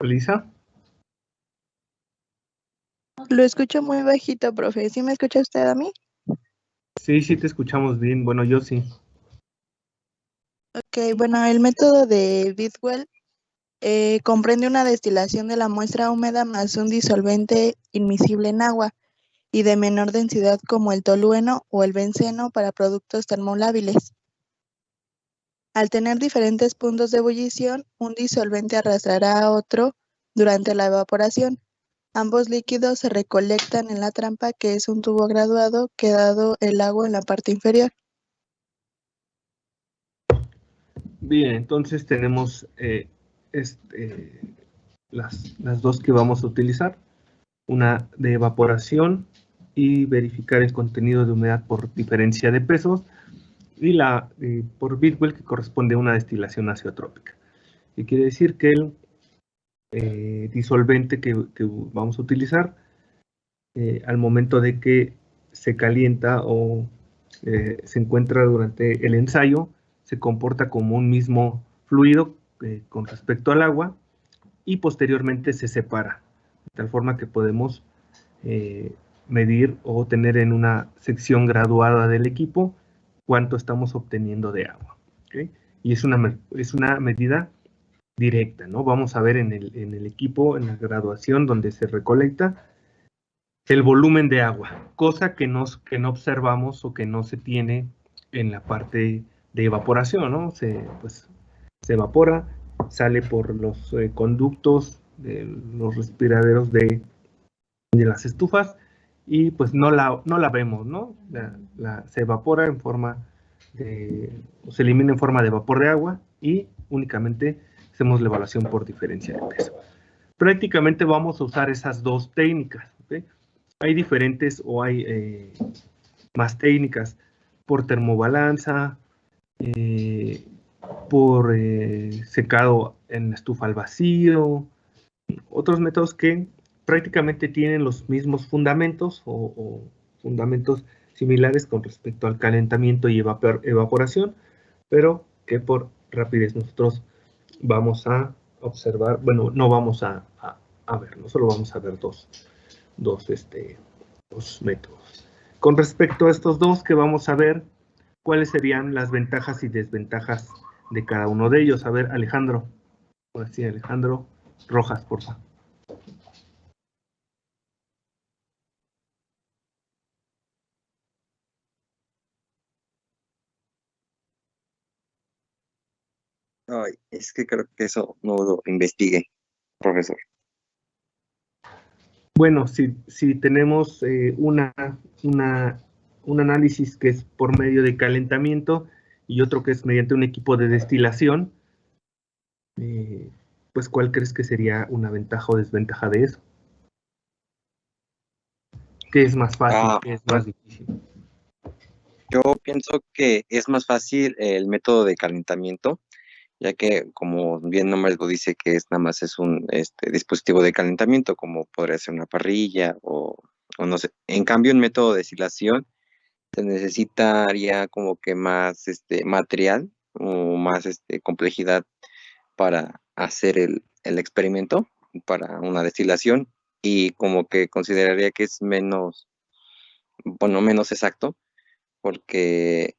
Elisa. Lo escucho muy bajito, profe. ¿Sí me escucha usted a mí? Sí, sí te escuchamos bien. Bueno, yo sí. Ok, bueno, el método de Bidwell comprende una destilación de la muestra húmeda más un disolvente inmiscible en agua y de menor densidad como el tolueno o el benceno para productos termolábiles. Al tener diferentes puntos de ebullición, un disolvente arrastrará a otro durante la evaporación. Ambos líquidos se recolectan en la trampa, que es un tubo graduado, quedado el agua en la parte inferior. Bien, entonces tenemos las dos que vamos a utilizar. Una de evaporación y verificar el contenido de humedad por diferencia de pesos, y la por Bidwell, que corresponde a una destilación azeotrópica. Y quiere decir que el disolvente que vamos a utilizar, al momento de que se calienta o se encuentra durante el ensayo, se comporta como un mismo fluido con respecto al agua, y posteriormente se separa, de tal forma que podemos medir o tener en una sección graduada del equipo cuánto estamos obteniendo de agua. ¿Okay? Y es una medida directa, ¿no? Vamos a ver en el equipo, en la graduación donde se recolecta, el volumen de agua, cosa que no observamos o que no se tiene en la parte de evaporación, ¿no? Se evapora, sale por los conductos de los respiraderos de las estufas, y pues no la vemos, ¿no? Se evapora en forma o se elimina en forma de vapor de agua, y únicamente hacemos la evaluación por diferencia de peso. Prácticamente vamos a usar esas dos técnicas, ¿okay? Hay diferentes o hay más técnicas por termobalanza, por secado en estufa al vacío, otros métodos que prácticamente tienen los mismos fundamentos o fundamentos similares con respecto al calentamiento y evaporación, pero que por rapidez nosotros vamos a observar, bueno, no vamos a ver, no solo vamos a ver dos métodos. Con respecto a estos dos que vamos a ver, ¿cuáles serían las ventajas y desventajas de cada uno de ellos? A ver, Alejandro. Ahora sí, Alejandro Rojas, por favor. Ay, es que creo que eso no lo investigué, profesor. Bueno, si tenemos un análisis que es por medio de calentamiento y otro que es mediante un equipo de destilación, pues ¿cuál crees que sería una ventaja o desventaja de eso? ¿Qué es más fácil? ¿Qué es más difícil? Yo pienso que es más fácil el método de calentamiento, ya que, como bien nombre lo dice, que nada más es un dispositivo de calentamiento, como podría ser una parrilla o no sé. En cambio, en método de destilación se necesitaría como que más material o más complejidad para hacer el experimento para una destilación, y como que consideraría que es menos exacto, porque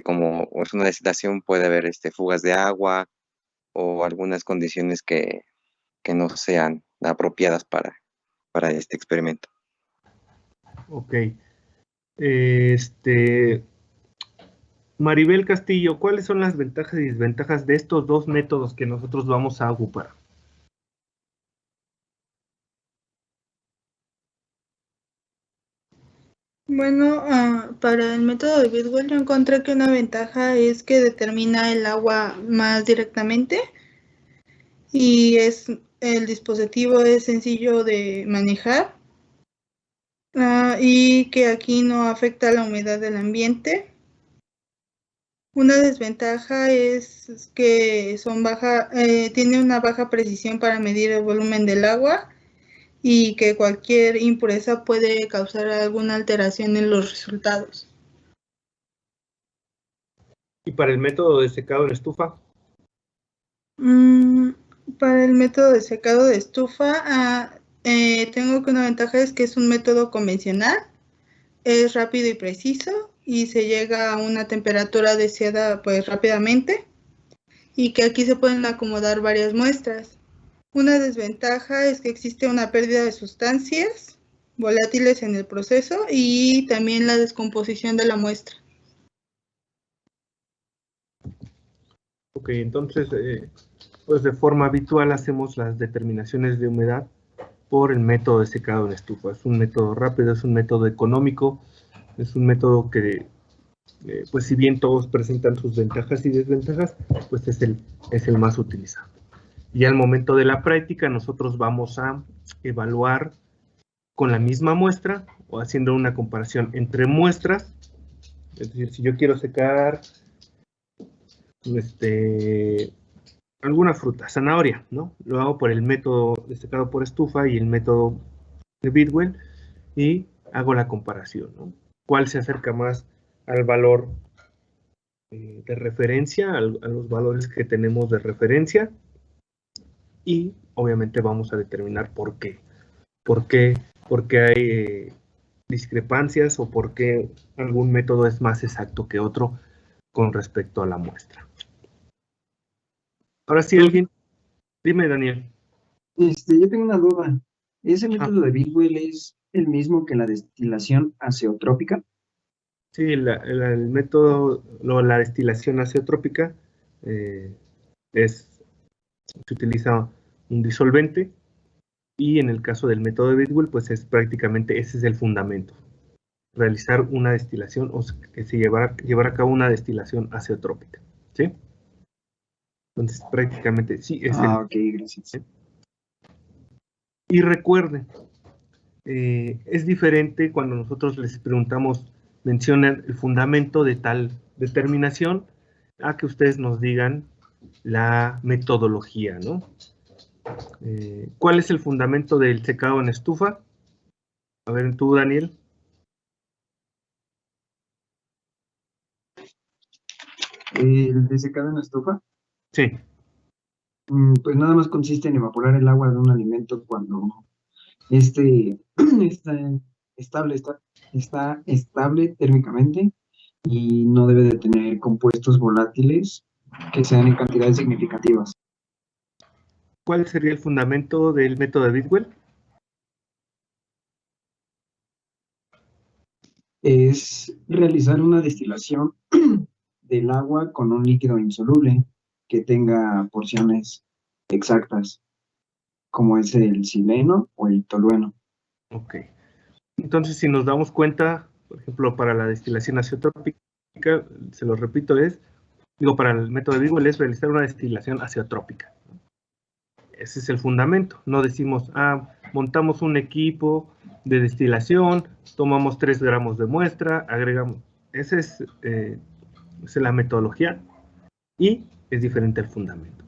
como es una destilación puede haber fugas de agua o algunas condiciones que no sean apropiadas para este experimento. Ok. Maribel Castillo, ¿cuáles son las ventajas y desventajas de estos dos métodos que nosotros vamos a ocupar? Bueno, para el método de Bidwell yo encontré que una ventaja es que determina el agua más directamente y el dispositivo es sencillo de manejar, y que aquí no afecta la humedad del ambiente. Una desventaja es que tiene una baja precisión para medir el volumen del agua y que cualquier impureza puede causar alguna alteración en los resultados. ¿Y para el método de secado en estufa? Para el método de secado de estufa, tengo que una ventaja es que es un método convencional, es rápido y preciso y se llega a una temperatura deseada pues rápidamente y que aquí se pueden acomodar varias muestras. Una desventaja es que existe una pérdida de sustancias volátiles en el proceso y también la descomposición de la muestra. Ok, entonces, pues de forma habitual hacemos las determinaciones de humedad por el método de secado en estufa. Es un método rápido, es un método económico, es un método que, pues si bien todos presentan sus ventajas y desventajas, pues es el más utilizado. Y al momento de la práctica nosotros vamos a evaluar con la misma muestra o haciendo una comparación entre muestras. Es decir, si yo quiero secar alguna fruta, zanahoria, ¿no? Lo hago por el método de secado por estufa y el método de Bidwell y hago la comparación, ¿no? ¿Cuál se acerca más al valor de referencia, a los valores que tenemos de referencia? Y obviamente vamos a determinar por qué. ¿Por qué hay discrepancias o por qué algún método es más exacto que otro con respecto a la muestra? Ahora sí, alguien. Dime, Daniel. Yo tengo una duda. ¿Ese método de Bidwell es el mismo que la destilación azeotrópica? Sí, el método, la destilación azeotrópica se utiliza un disolvente y en el caso del método de Bidwell, pues es prácticamente ese es el fundamento. Realizar una destilación o que se llevar a cabo una destilación azeotrópica, ¿sí? Entonces, prácticamente sí es ok, gracias. Y recuerden, es diferente cuando nosotros les preguntamos, mencionan el fundamento de tal determinación, a que ustedes nos digan la metodología, ¿no? ¿Cuál es el fundamento del secado en estufa? A ver, tú, Daniel. ¿El de secado en la estufa? Sí. Pues nada más consiste en evaporar el agua de un alimento cuando está estable térmicamente y no debe de tener compuestos volátiles que sean en cantidades significativas. ¿Cuál sería el fundamento del método de Bidwell? Es realizar una destilación del agua con un líquido insoluble que tenga porciones exactas, como es el sileno o el tolueno. Ok. Entonces, si nos damos cuenta, por ejemplo, para la destilación azeotrópica, se lo repito, para el método de Bidwell es realizar una destilación azeotrópica. Ese es el fundamento. No decimos, montamos un equipo de destilación, tomamos 3 gramos de muestra, agregamos. Esa es la metodología y es diferente al fundamento.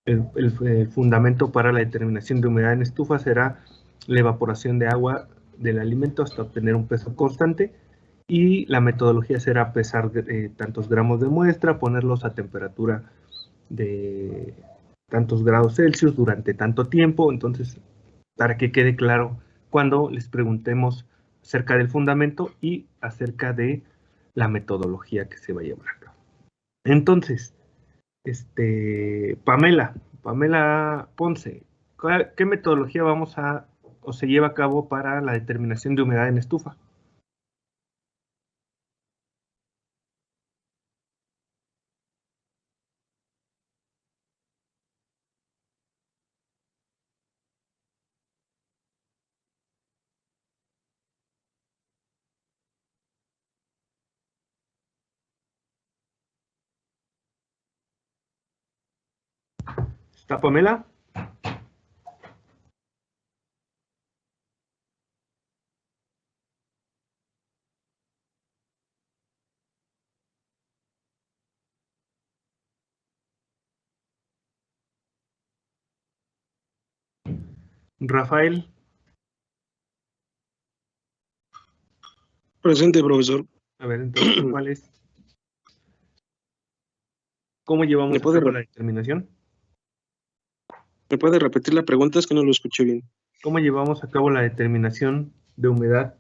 El fundamento para la determinación de humedad en estufa será la evaporación de agua del alimento hasta obtener un peso constante y la metodología será pesar tantos gramos de muestra, ponerlos a temperatura de tantos grados Celsius durante tanto tiempo. Entonces, para que quede claro cuando les preguntemos acerca del fundamento y acerca de la metodología que se va a llevar a cabo. Entonces, Pamela Ponce, ¿qué metodología se lleva a cabo para la determinación de humedad en estufa? ¿Está Pamela? Rafael. Presente, profesor. A ver, entonces, ¿cuál es? ¿Cómo llevamos a cabo la determinación? ¿Me puede repetir la pregunta? Es que no lo escuché bien. ¿Cómo llevamos a cabo la determinación de humedad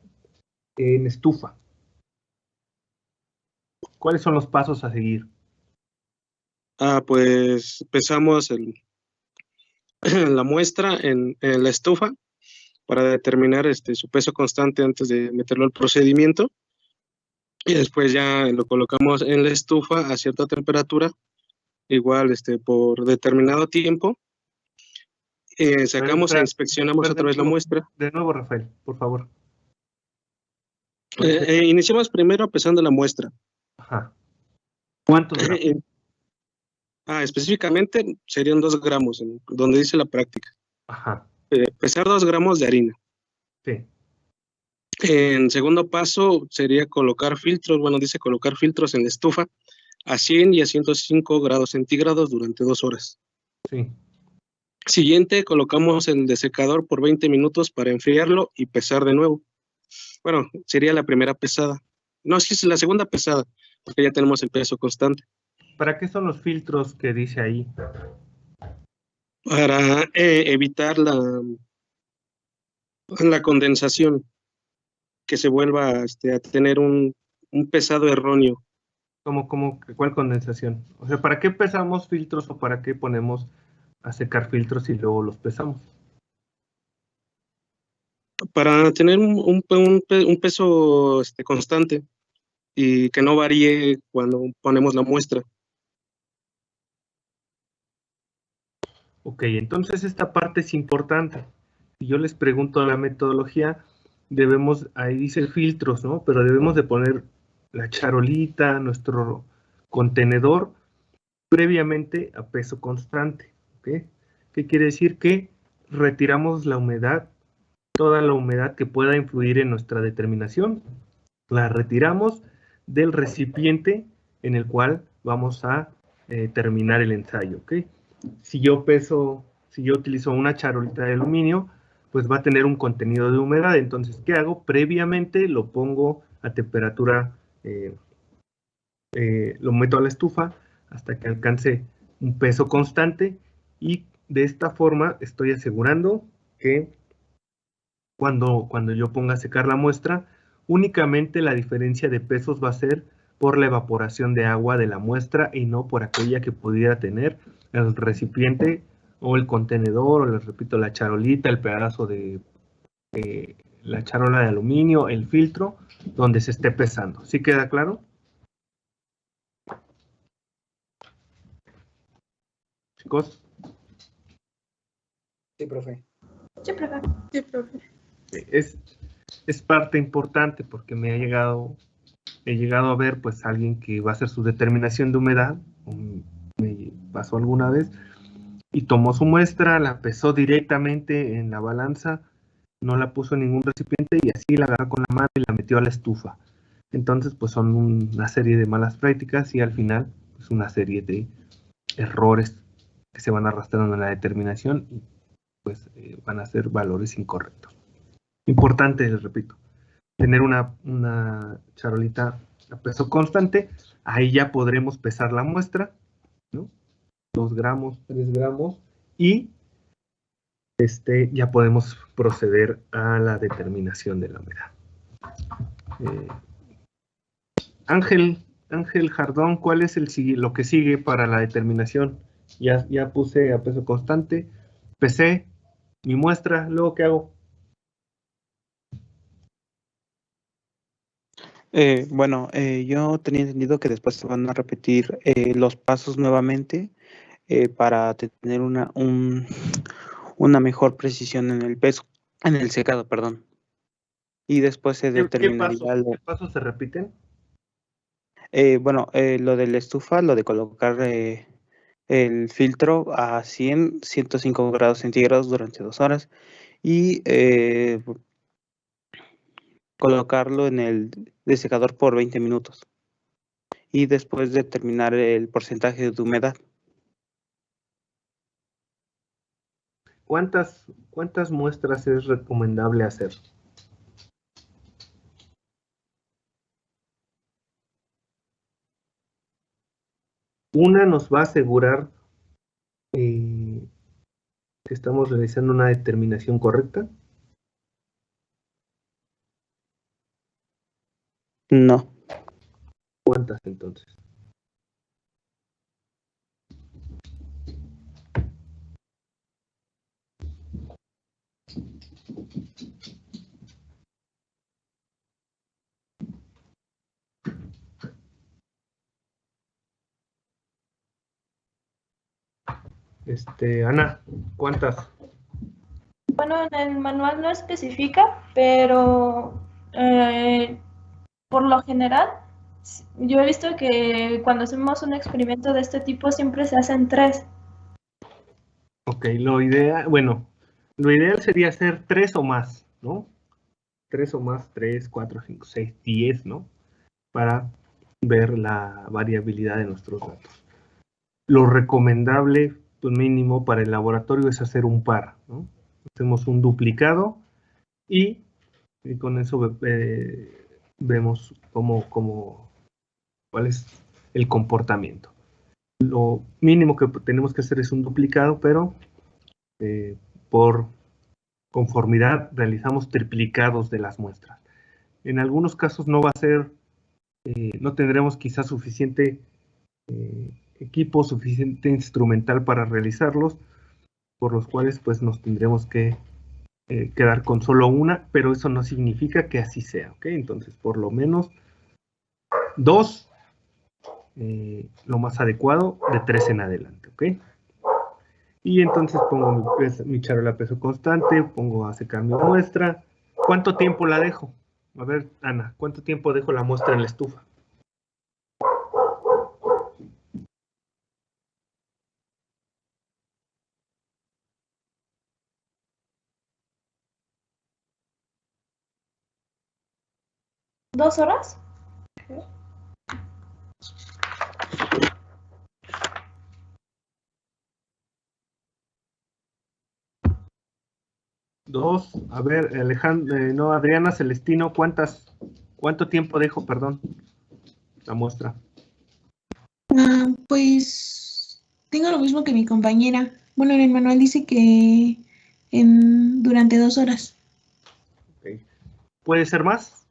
en estufa? ¿Cuáles son los pasos a seguir? Pues pesamos la muestra en la estufa para determinar su peso constante antes de meterlo al procedimiento. Y después ya lo colocamos en la estufa a cierta temperatura, igual por determinado tiempo. Sacamos e inspeccionamos otra vez la muestra. De nuevo, Rafael, por favor. Iniciamos primero pesando la muestra. Ajá. ¿Cuántos gramos? Específicamente serían 2 gramos, donde dice la práctica. Ajá. Pesar 2 gramos de harina. Sí. En segundo paso sería colocar filtros, dice colocar filtros en la estufa a 100 y a 105 grados centígrados durante 2 horas. Sí. Siguiente, colocamos el desecador por 20 minutos para enfriarlo y pesar de nuevo. Bueno, sería la primera pesada. No, sí, es la segunda pesada, porque ya tenemos el peso constante. ¿Para qué son los filtros que dice ahí? Para evitar la condensación, que se vuelva a tener un pesado erróneo. ¿Cuál condensación? O sea, ¿para qué pesamos filtros o para qué ponemos a secar filtros y luego los pesamos? Para tener un peso constante y que no varíe cuando ponemos la muestra. Ok, entonces esta parte es importante. Si yo les pregunto la metodología, ahí dice filtros, ¿no? Pero debemos de poner la charolita, nuestro contenedor, previamente a peso constante, ¿ok? ¿Qué quiere decir? Que retiramos la humedad, toda la humedad que pueda influir en nuestra determinación, la retiramos del recipiente en el cual vamos a terminar el ensayo, ¿ok? Si yo utilizo una charolita de aluminio, pues va a tener un contenido de humedad. Entonces, ¿qué hago? Previamente lo pongo a temperatura, lo meto a la estufa hasta que alcance un peso constante y de esta forma estoy asegurando que cuando yo ponga a secar la muestra, únicamente la diferencia de pesos va a ser por la evaporación de agua de la muestra y no por aquella que pudiera tener el recipiente o el contenedor, o les repito, la charolita, el pedazo de la charola de aluminio, el filtro, donde se esté pesando. ¿Sí queda claro? Chicos. Sí, profe. Sí, profe. Sí, profe. Es parte importante porque he llegado a ver pues alguien que va a hacer su determinación de humedad, me pasó alguna vez, y tomó su muestra, la pesó directamente en la balanza, no la puso en ningún recipiente y así la agarró con la mano y la metió a la estufa. Entonces pues son una serie de malas prácticas y al final pues una serie de errores que se van arrastrando en la determinación y pues van a ser valores incorrectos. Importante, les repito, tener una charolita a peso constante, ahí ya podremos pesar la muestra, ¿no? 2 gramos, 3 gramos, y ya podemos proceder a la determinación de la humedad. Ángel Jardón, ¿cuál es lo que sigue para la determinación? Ya puse a peso constante, pesé mi muestra, luego ¿qué hago? Yo tenía entendido que después se van a repetir los pasos nuevamente para tener una mejor precisión en el peso, en el secado, perdón. Y después se determinaría ¿Qué pasos se repiten? Lo de la estufa, lo de colocar el filtro a 105 grados centígrados durante 2 horas y colocarlo en el desecador por 20 minutos y después determinar el porcentaje de humedad. ¿Cuántas muestras es recomendable hacer? Una nos va a asegurar que estamos realizando una determinación correcta? No. ¿Cuántas entonces? Ana, ¿cuántas? Bueno, en el manual no especifica, pero por lo general, yo he visto que cuando hacemos un experimento de este tipo siempre se hacen 3. Ok, lo ideal sería hacer 3 o más, ¿no? 3 o más, 3, 4, 5, 6, 10, ¿no? Para ver la variabilidad de nuestros datos. Lo recomendable, pues mínimo para el laboratorio, es hacer un par, ¿no? Hacemos un duplicado y con eso vemos cuál es el comportamiento. Lo mínimo que tenemos que hacer es un duplicado, pero por conformidad realizamos triplicados de las muestras. En algunos casos no va a ser, no tendremos quizás suficiente equipo, suficiente instrumental para realizarlos, por los cuales pues nos tendremos que quedar con solo una, pero eso no significa que así sea, ¿ok? Entonces, por lo menos 2, lo más adecuado, de 3 en adelante, ¿ok? Y entonces pongo mi charola a peso constante, pongo a secar mi muestra. ¿Cuánto tiempo la dejo? A ver, Ana, ¿cuánto tiempo dejo la muestra en la estufa? ¿2 horas? Dos, a ver, Alejandro, Adriana Celestino, ¿cuánto tiempo dejo, perdón, la muestra? Pues tengo lo mismo que mi compañera. Bueno, en el manual dice que durante 2 horas. Okay. ¿Puede ser más?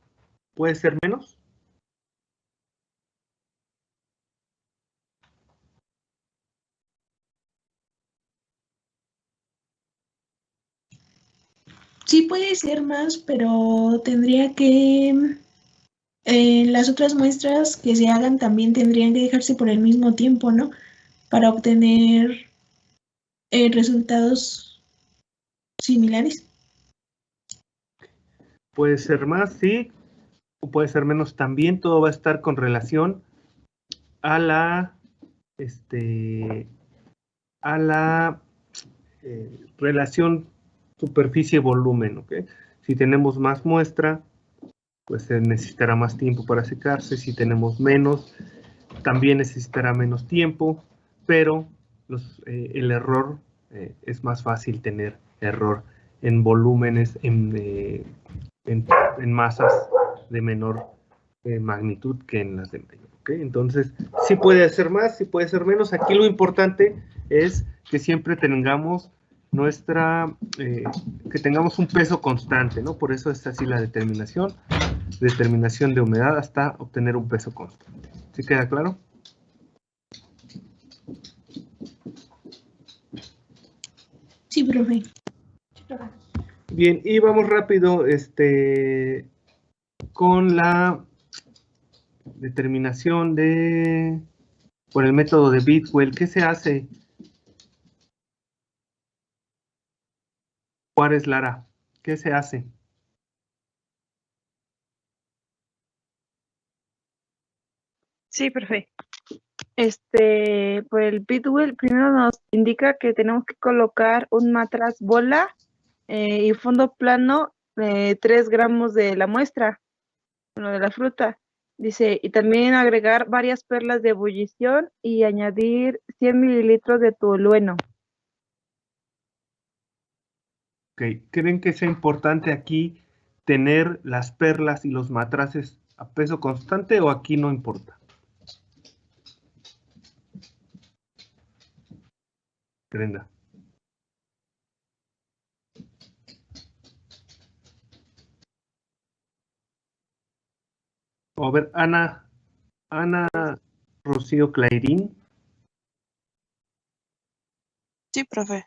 ¿Puede ser menos? Sí puede ser más, pero tendría que, las otras muestras que se hagan también tendrían que dejarse por el mismo tiempo, ¿no? Para obtener resultados similares. Puede ser más, sí, o puede ser menos también. Todo va a estar con relación a la relación superficie-volumen, ¿ok? Si tenemos más muestra, pues se necesitará más tiempo para secarse. Si tenemos menos, también necesitará menos tiempo, pero el error, es más fácil tener error en volúmenes, en masas de menor magnitud que en las de mayor. ¿Okay? Entonces, sí puede ser más, sí puede ser menos. Aquí lo importante es que siempre tengamos que tengamos un peso constante, ¿no? Por eso es así la determinación de humedad hasta obtener un peso constante. ¿Sí queda claro? Sí, profe. Bien, y vamos rápido con la determinación por el método de Bidwell. ¿Qué se hace? Juárez Lara, ¿qué se hace? Sí, perfecto. Por el Bidwell, primero nos indica que tenemos que colocar un matraz bola y fondo plano 3 gramos de la muestra, bueno, de la fruta. Dice, y también agregar varias perlas de ebullición y añadir 100 mililitros de tolueno. Okay. ¿Creen que sea importante aquí tener las perlas y los matraces a peso constante o aquí no importa? Brenda. A ver, Ana Rocío Clairín. Sí, profe.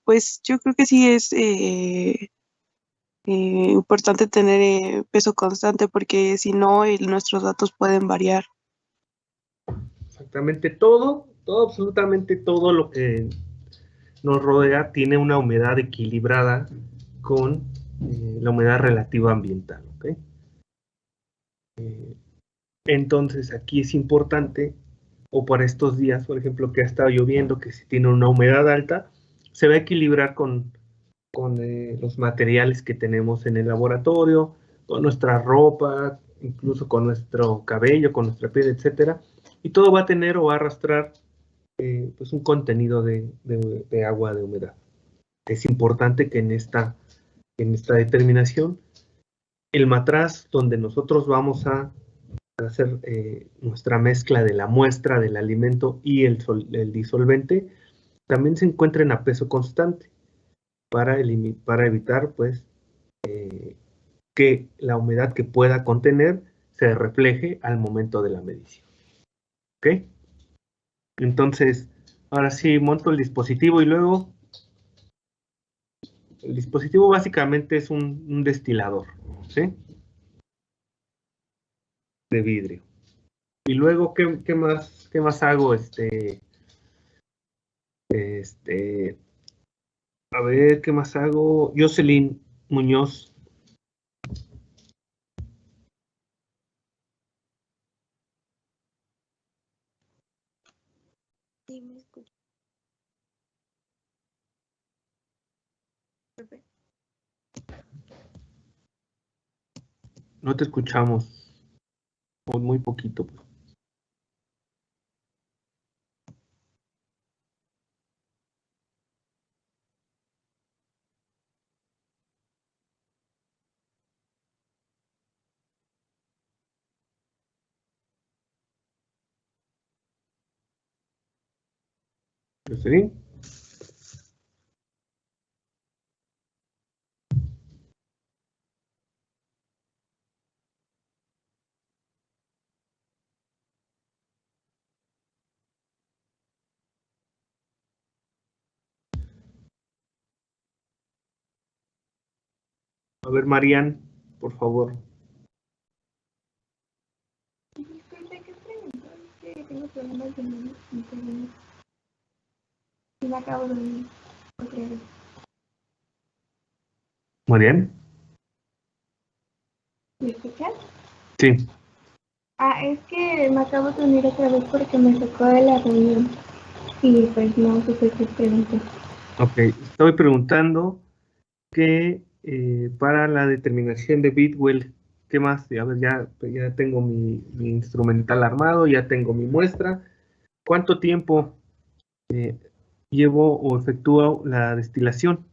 Pues yo creo que sí es importante tener peso constante porque si no, nuestros datos pueden variar. Exactamente todo, absolutamente todo lo que nos rodea tiene una humedad equilibrada con la humedad relativa ambiental, ¿ok? Entonces aquí es importante, o para estos días, por ejemplo, que ha estado lloviendo, que si tiene una humedad alta, se va a equilibrar con los materiales que tenemos en el laboratorio, con nuestra ropa, incluso con nuestro cabello, con nuestra piel, etcétera, y todo va a tener o va a arrastrar pues un contenido de agua, de humedad. Es importante que en esta determinación, el matraz donde nosotros vamos a hacer nuestra mezcla de la muestra del alimento y el disolvente, también se encuentren a peso constante para evitar pues que la humedad que pueda contener se refleje al momento de la medición. ¿Ok? Entonces, ahora sí monto el dispositivo y luego el dispositivo básicamente es un destilador, ¿sí? De vidrio. Y luego, ¿qué más hago? A ver, ¿qué más hago? Jocelyn Muñoz. Sí, me escucho. Profe. No te escuchamos. Muy poquito. ¿Sí? A ver, Marian, por favor. Disculpe, ¿qué preguntó? Es que tengo problemas de internet. Y me acabo de unir otra vez. Marian. ¿Me escuchas? Sí. Es que me acabo de unir otra vez porque me sacó de la reunión. Y pues no supe qué preguntó. Ok, estoy preguntando que para la determinación de Bidwell, ¿qué más? A ver, ya tengo mi instrumental armado, ya tengo mi muestra. ¿Cuánto tiempo llevo o efectúo la destilación?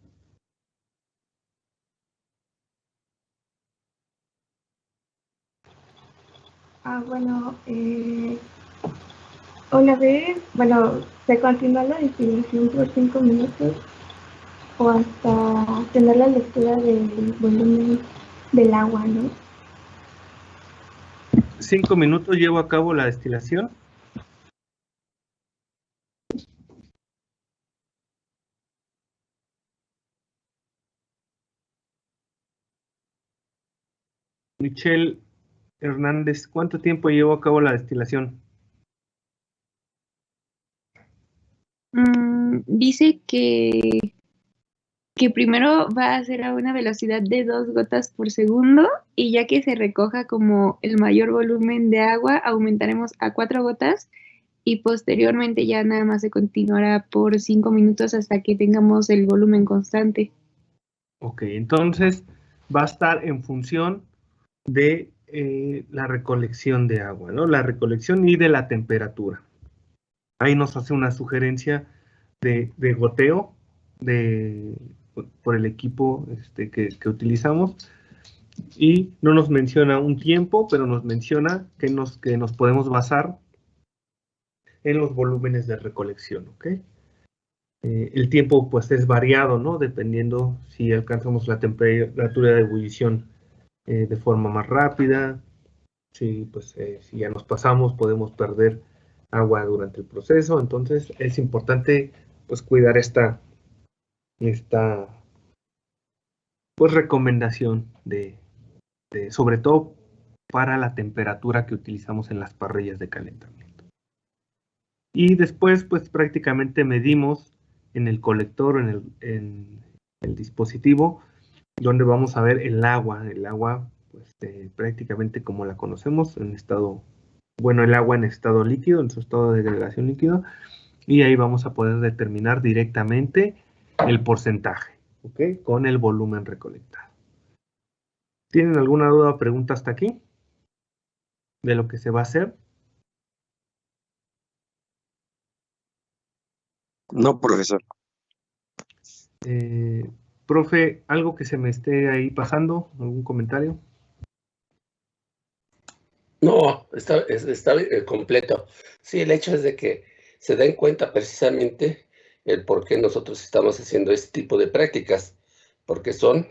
Bueno, una vez, se continúa la destilación por 5 minutos o hasta tener la lectura del volumen del agua, ¿no? 5 minutos llevo a cabo la destilación. Michelle Hernández, ¿cuánto tiempo llevo a cabo la destilación? Dice que primero va a ser a una velocidad de 2 gotas por segundo y ya que se recoja como el mayor volumen de agua, aumentaremos a 4 gotas y posteriormente ya nada más se continuará por 5 minutos hasta que tengamos el volumen constante. Ok, entonces va a estar en función de la recolección de agua, ¿no? La recolección y de la temperatura. Ahí nos hace una sugerencia de goteo por el equipo que utilizamos y no nos menciona un tiempo, pero nos menciona que nos podemos basar en los volúmenes de recolección, ¿ok? El tiempo pues es variado, ¿no? Dependiendo si alcanzamos la temperatura de ebullición de forma más rápida. Si ya nos pasamos, podemos perder agua durante el proceso. Entonces es importante pues cuidar esta pues recomendación sobre todo para la temperatura que utilizamos en las parrillas de calentamiento. Y después pues prácticamente medimos en el colector, en el dispositivo, donde vamos a ver el agua pues, prácticamente como la conocemos, el agua en estado líquido, en su estado de agregación líquido, y ahí vamos a poder determinar directamente el porcentaje, ¿ok? Con el volumen recolectado. ¿Tienen alguna duda o pregunta hasta aquí de lo que se va a hacer? No, profesor. Profe, ¿algo que se me esté ahí pasando? ¿Algún comentario? No, está completo. Sí, el hecho es de que se den cuenta precisamente el por qué nosotros estamos haciendo este tipo de prácticas, porque son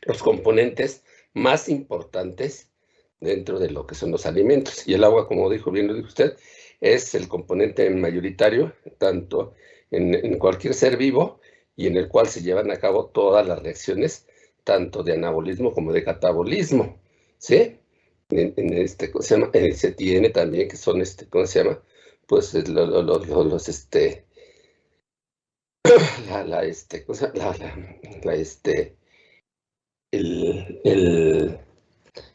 los componentes más importantes dentro de lo que son los alimentos. Y el agua, como bien lo dijo usted, es el componente mayoritario, tanto en cualquier ser vivo, y en el cual se llevan a cabo todas las reacciones, tanto de anabolismo como de catabolismo, ¿sí? ¿Cómo se llama? Se tiene también que son, ¿cómo se llama? Pues el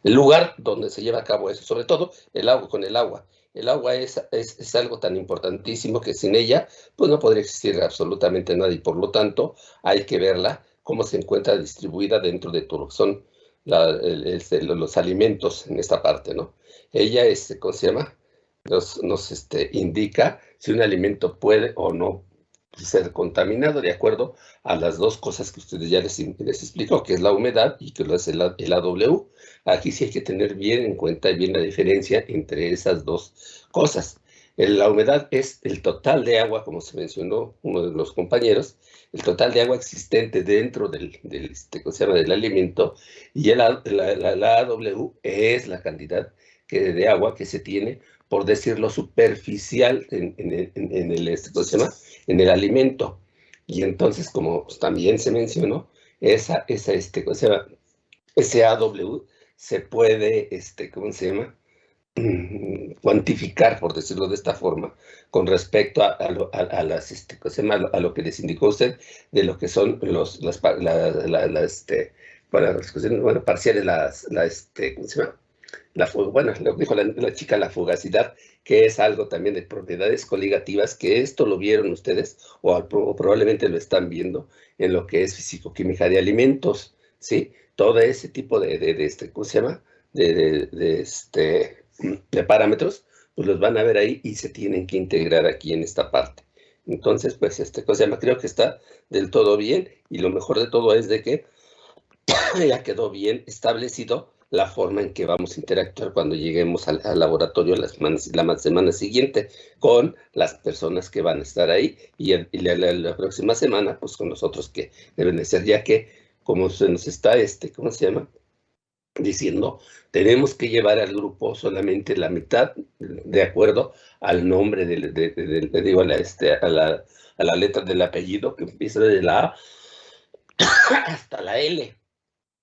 lugar donde se lleva a cabo eso, sobre todo el agua, con el agua. El agua es algo tan importantísimo que sin ella, pues no podría existir absolutamente nada, y por lo tanto hay que verla cómo se encuentra distribuida dentro de todo lo que son los alimentos en esta parte, ¿no? Ella, ¿cómo se llama? Nos indica si un alimento puede o no ser contaminado de acuerdo a las dos cosas que ustedes ya les explicó, que es la humedad y que es el AW. Aquí sí hay que tener bien en cuenta bien la diferencia entre esas dos cosas. La humedad es el total de agua, como se mencionó uno de los compañeros, el total de agua existente dentro ¿cómo se llama? Del alimento, y la AW es la cantidad de agua que se tiene, por decirlo, superficial en ¿cómo se llama? En el alimento. Y entonces, como también se mencionó, ¿cómo se llama? Ese AW se puede, ¿cómo se llama? Cuantificar, por decirlo de esta forma, con respecto a lo que les indicó usted de lo que son parciales, ¿cómo se llama? Bueno, lo dijo la chica, la fugacidad, que es algo también de propiedades coligativas, que esto lo vieron ustedes o probablemente lo están viendo en lo que es fisicoquímica de alimentos, ¿sí? Todo ese tipo ¿cómo se llama? De parámetros, pues los van a ver ahí y se tienen que integrar aquí en esta parte. Entonces, pues, ¿cómo se llama? Creo que está del todo bien, y lo mejor de todo es de que ya quedó bien establecido la forma en que vamos a interactuar cuando lleguemos al laboratorio la semana siguiente con las personas que van a estar ahí, y la próxima semana, pues con nosotros, que deben de ser, ya que, como se nos está, ¿cómo se llama? Diciendo, tenemos que llevar al grupo solamente la mitad, de acuerdo al nombre a la letra del apellido, que empieza de la A hasta la L.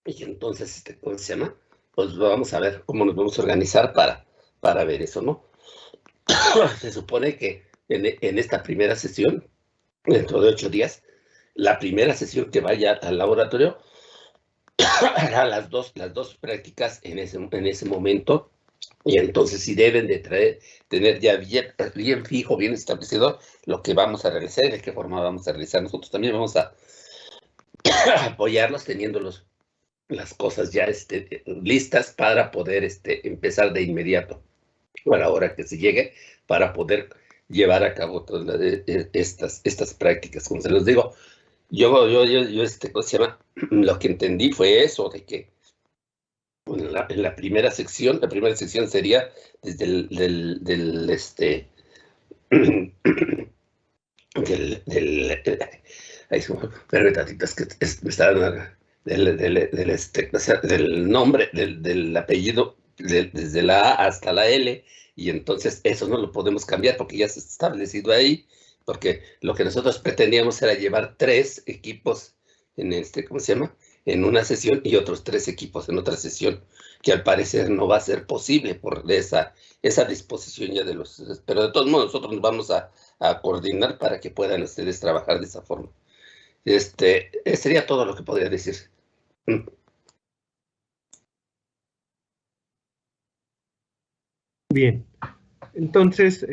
Y entonces, ¿cómo se llama? Pues vamos a ver cómo nos vamos a organizar para ver eso, ¿no? Se supone que en esta primera sesión, dentro de 8 días, la primera sesión que vaya al laboratorio hará las dos prácticas en ese momento, y entonces sí deben de tener ya bien fijo, bien establecido lo que vamos a realizar y de qué forma vamos a realizar. Nosotros también vamos a apoyarlos teniendo las cosas ya listas para poder empezar de inmediato, a la hora que se llegue, para poder llevar a cabo todas estas prácticas. Como se los digo, yo ¿cómo se llama? Lo que entendí fue eso, de que en la primera sección sería desde ahí, espérame tantito, es que me estaban o sea, del nombre, del apellido, desde la A hasta la L, y entonces eso no lo podemos cambiar porque ya está establecido ahí, porque lo que nosotros pretendíamos era llevar 3 equipos en ¿cómo se llama? En una sesión y otros 3 equipos en otra sesión, que al parecer no va a ser posible por esa disposición ya de los, pero de todos modos nosotros nos vamos a coordinar para que puedan ustedes trabajar de esa forma. Sería todo lo que podría decir. Bien, entonces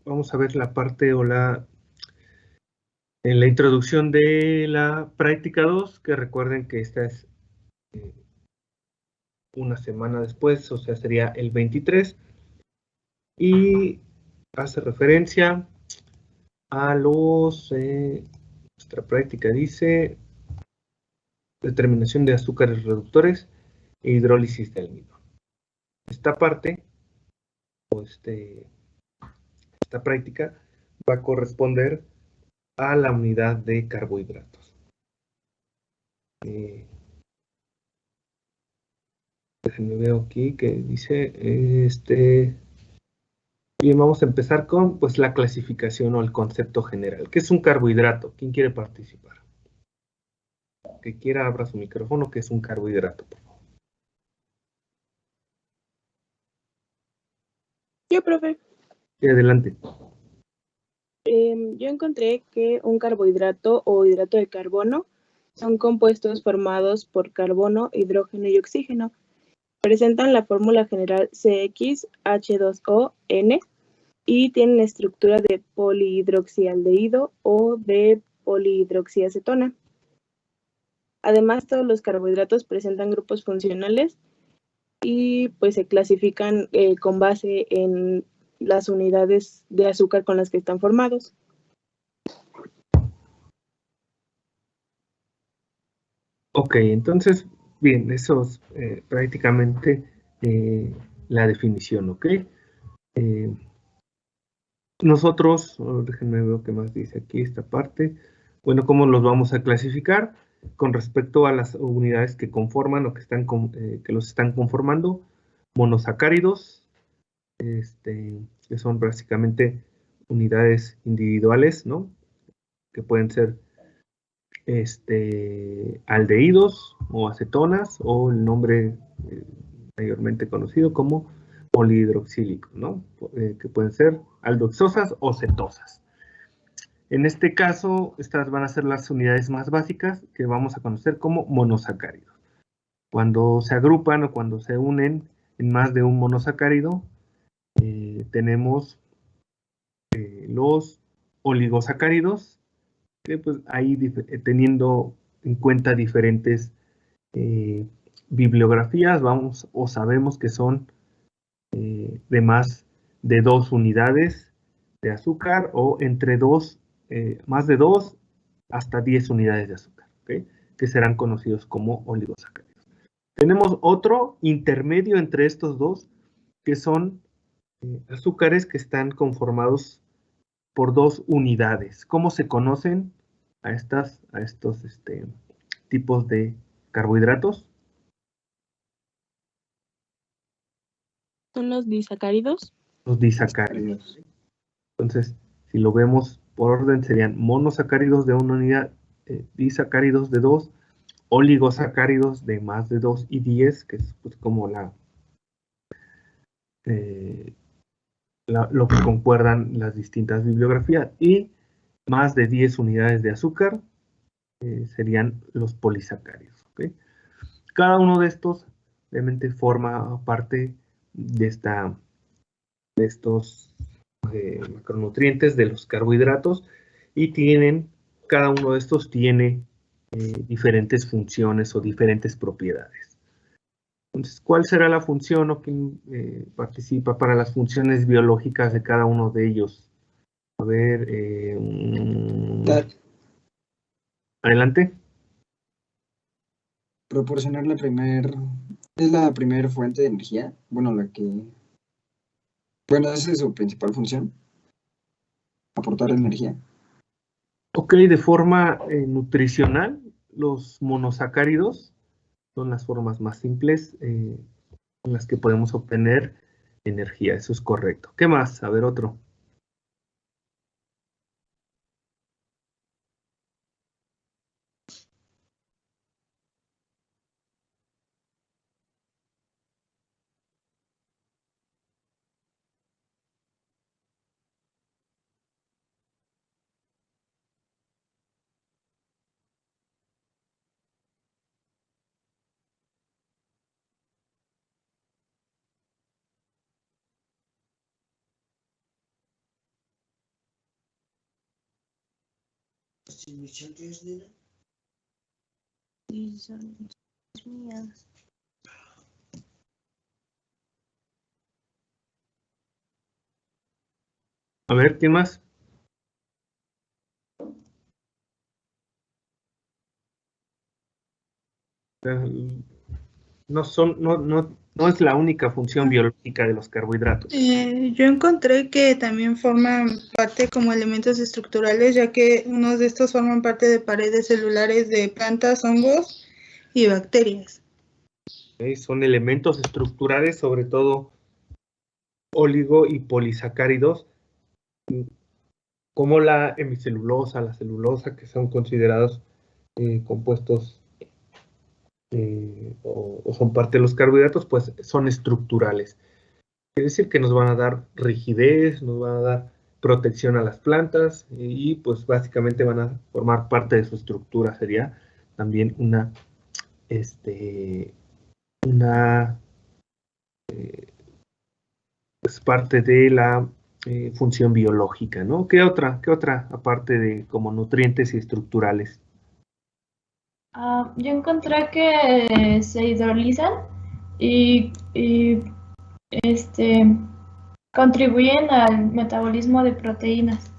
vamos a ver la parte o en la introducción de la práctica 2, que recuerden que esta es una semana después, o sea, sería el 23, y hace referencia a nuestra práctica dice determinación de azúcares reductores e hidrólisis de almidón. Esta parte, o esta práctica, va a corresponder a la unidad de carbohidratos. Déjenme ver aquí que dice, bien, vamos a empezar con pues la clasificación o el concepto general. ¿Qué es un carbohidrato? ¿Quién quiere participar? Que quiera abra su micrófono. ¿Qué es un carbohidrato? Por favor. Yo, profe. Sí, adelante. Yo encontré que un carbohidrato o hidrato de carbono son compuestos formados por carbono, hidrógeno y oxígeno. Presentan la fórmula general CXH2ON y tienen estructura de polihidroxialdehído o de polihidroxiacetona. Además, todos los carbohidratos presentan grupos funcionales y pues se clasifican con base en las unidades de azúcar con las que están formados. Ok, entonces, bien, eso es prácticamente la definición, ¿ok? Nosotros, déjenme ver qué más dice aquí esta parte. Bueno, ¿cómo los vamos a clasificar? Con respecto a las unidades que conforman o que los están conformando, monosacáridos, que son básicamente unidades individuales, ¿no? Que pueden ser aldehídos o acetonas, o el nombre mayormente conocido como polihidroxílicos, ¿no? Que pueden ser aldoxosas o cetosas. En este caso, estas van a ser las unidades más básicas que vamos a conocer como monosacáridos. Cuando se agrupan o cuando se unen en más de un monosacárido, tenemos los oligosacáridos, que pues ahí teniendo en cuenta diferentes bibliografías, sabemos que son de más de 2 unidades de azúcar o entre más de 2 hasta 10 unidades de azúcar, ¿okay? Que serán conocidos como oligosacáridos. Tenemos otro intermedio entre estos dos, que son azúcares que están conformados por 2 unidades. ¿Cómo se conocen a estos tipos de carbohidratos? ¿Son los disacáridos? Los disacáridos. Entonces, si lo vemos por orden, serían monosacáridos de 1 unidad, disacáridos de 2, oligosacáridos de más de 2 y 10, que es pues, como lo que concuerdan las distintas bibliografías, y más de 10 unidades de azúcar serían los polisacáridos. ¿Okay? Cada uno de estos obviamente forma parte de estos macronutrientes de los carbohidratos, y cada uno de estos tiene diferentes funciones o diferentes propiedades. Entonces, ¿cuál será la función o quién participa para las funciones biológicas de cada uno de ellos? A ver, adelante. Proporcionar es la primera fuente de energía, esa es su principal función, aportar energía. Ok, de forma nutricional, los monosacáridos son las formas más simples en las que podemos obtener energía. Eso es correcto. ¿Qué más? A ver, otro. A ver, ¿quién más? No es la única función biológica de los carbohidratos. Yo encontré que también forman parte como elementos estructurales, ya que unos de estos forman parte de paredes celulares de plantas, hongos y bacterias. Son elementos estructurales, sobre todo oligo y polisacáridos, como la hemicelulosa, la celulosa, que son considerados compuestos o son parte de los carbohidratos, pues son estructurales. Quiere decir que nos van a dar rigidez, nos van a dar protección a las plantas y pues básicamente van a formar parte de su estructura. Sería también una es parte de la función biológica, ¿no? ¿Qué otra aparte de como nutrientes y estructurales? Yo encontré que se hidrolizan y contribuyen al metabolismo de proteínas.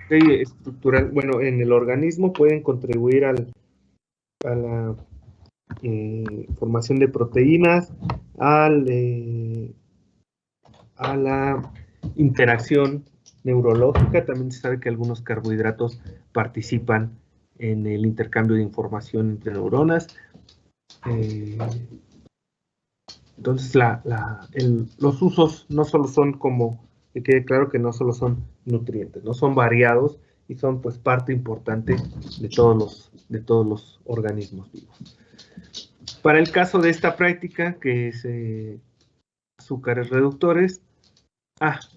Estructural, bueno, en el organismo pueden contribuir a la formación de proteínas, a la interacción neurológica. También se sabe que algunos carbohidratos participan en el intercambio de información entre neuronas. Entonces, los usos no solo son, como que quede claro, que no solo son nutrientes, no son variados y son pues parte importante de todos los organismos vivos. Para el caso de esta práctica, que es azúcares reductores,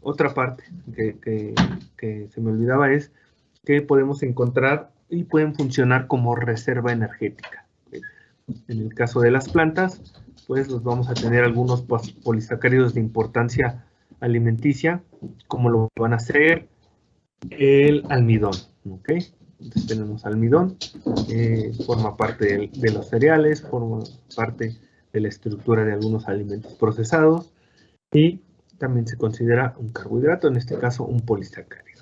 otra parte que se me olvidaba es que podemos encontrar y pueden funcionar como reserva energética. En el caso de las plantas, pues los vamos a tener algunos polisacáridos de importancia alimenticia, como lo van a ser el almidón, ¿ok? Entonces tenemos almidón, forma parte de los cereales, forma parte de la estructura de algunos alimentos procesados y también se considera un carbohidrato, en este caso un polisacárido.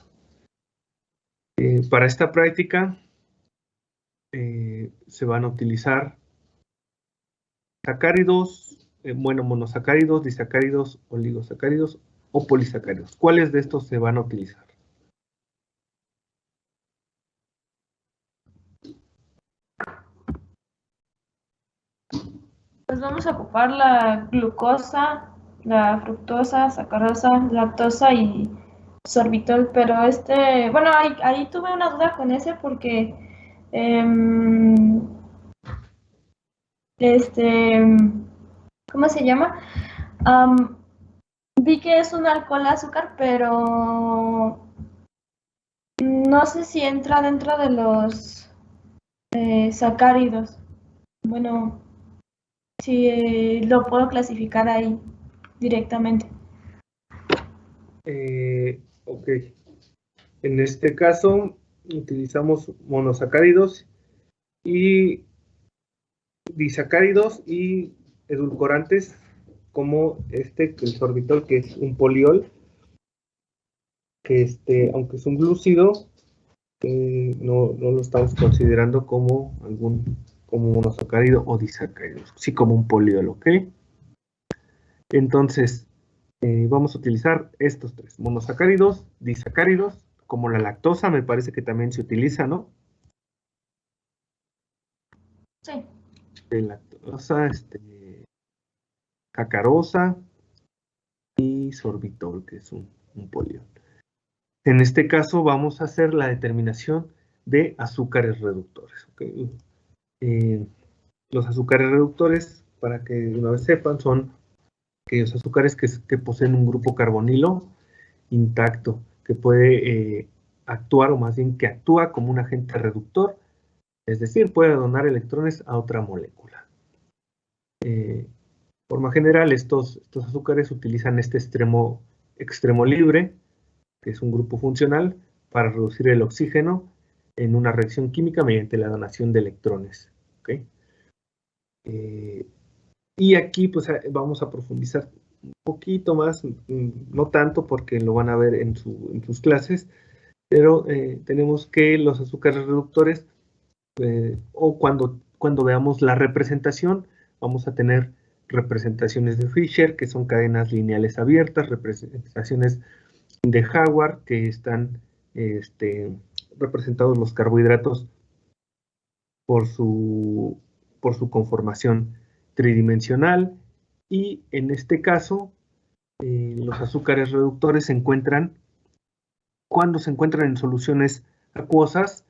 Para esta práctica se van a utilizar sacáridos, monosacáridos, disacáridos, oligosacáridos o polisacáridos. ¿Cuáles de estos se van a utilizar? Pues vamos a ocupar la glucosa, la fructosa, sacarosa, lactosa y sorbitol, pero bueno, ahí tuve una duda con ese porque ¿cómo se llama? Vi que es un alcohol azúcar, pero no sé si entra dentro de los sacáridos. Bueno, si lo puedo clasificar ahí directamente. Ok. En este caso utilizamos monosacáridos y disacáridos y edulcorantes como el sorbitol, que es un poliol, que aunque es un glúcido, no lo estamos considerando como monosacárido o disacárido, sí como un poliol, ¿ok? Entonces, vamos a utilizar estos tres, monosacáridos, disacáridos, como la lactosa, me parece que también se utiliza, ¿no? Sí. De lactosa, sacarosa y sorbitol, que es un polión. En este caso vamos a hacer la determinación de azúcares reductores. ¿Okay? Los azúcares reductores, para que una vez sepan, son aquellos azúcares que poseen un grupo carbonilo intacto, que puede actuar, o más bien que actúa como un agente reductor, es decir, puede donar electrones a otra molécula. De forma general, estos azúcares utilizan este extremo libre, que es un grupo funcional, para reducir el oxígeno en una reacción química mediante la donación de electrones. ¿Okay? Y aquí pues vamos a profundizar un poquito más, no tanto porque lo van a ver en sus clases, pero tenemos que los azúcares reductores, o cuando veamos la representación, vamos a tener representaciones de Fischer, que son cadenas lineales abiertas, representaciones de Howard, que están representados los carbohidratos por su conformación tridimensional, y en este caso los azúcares reductores cuando se encuentran en soluciones acuosas,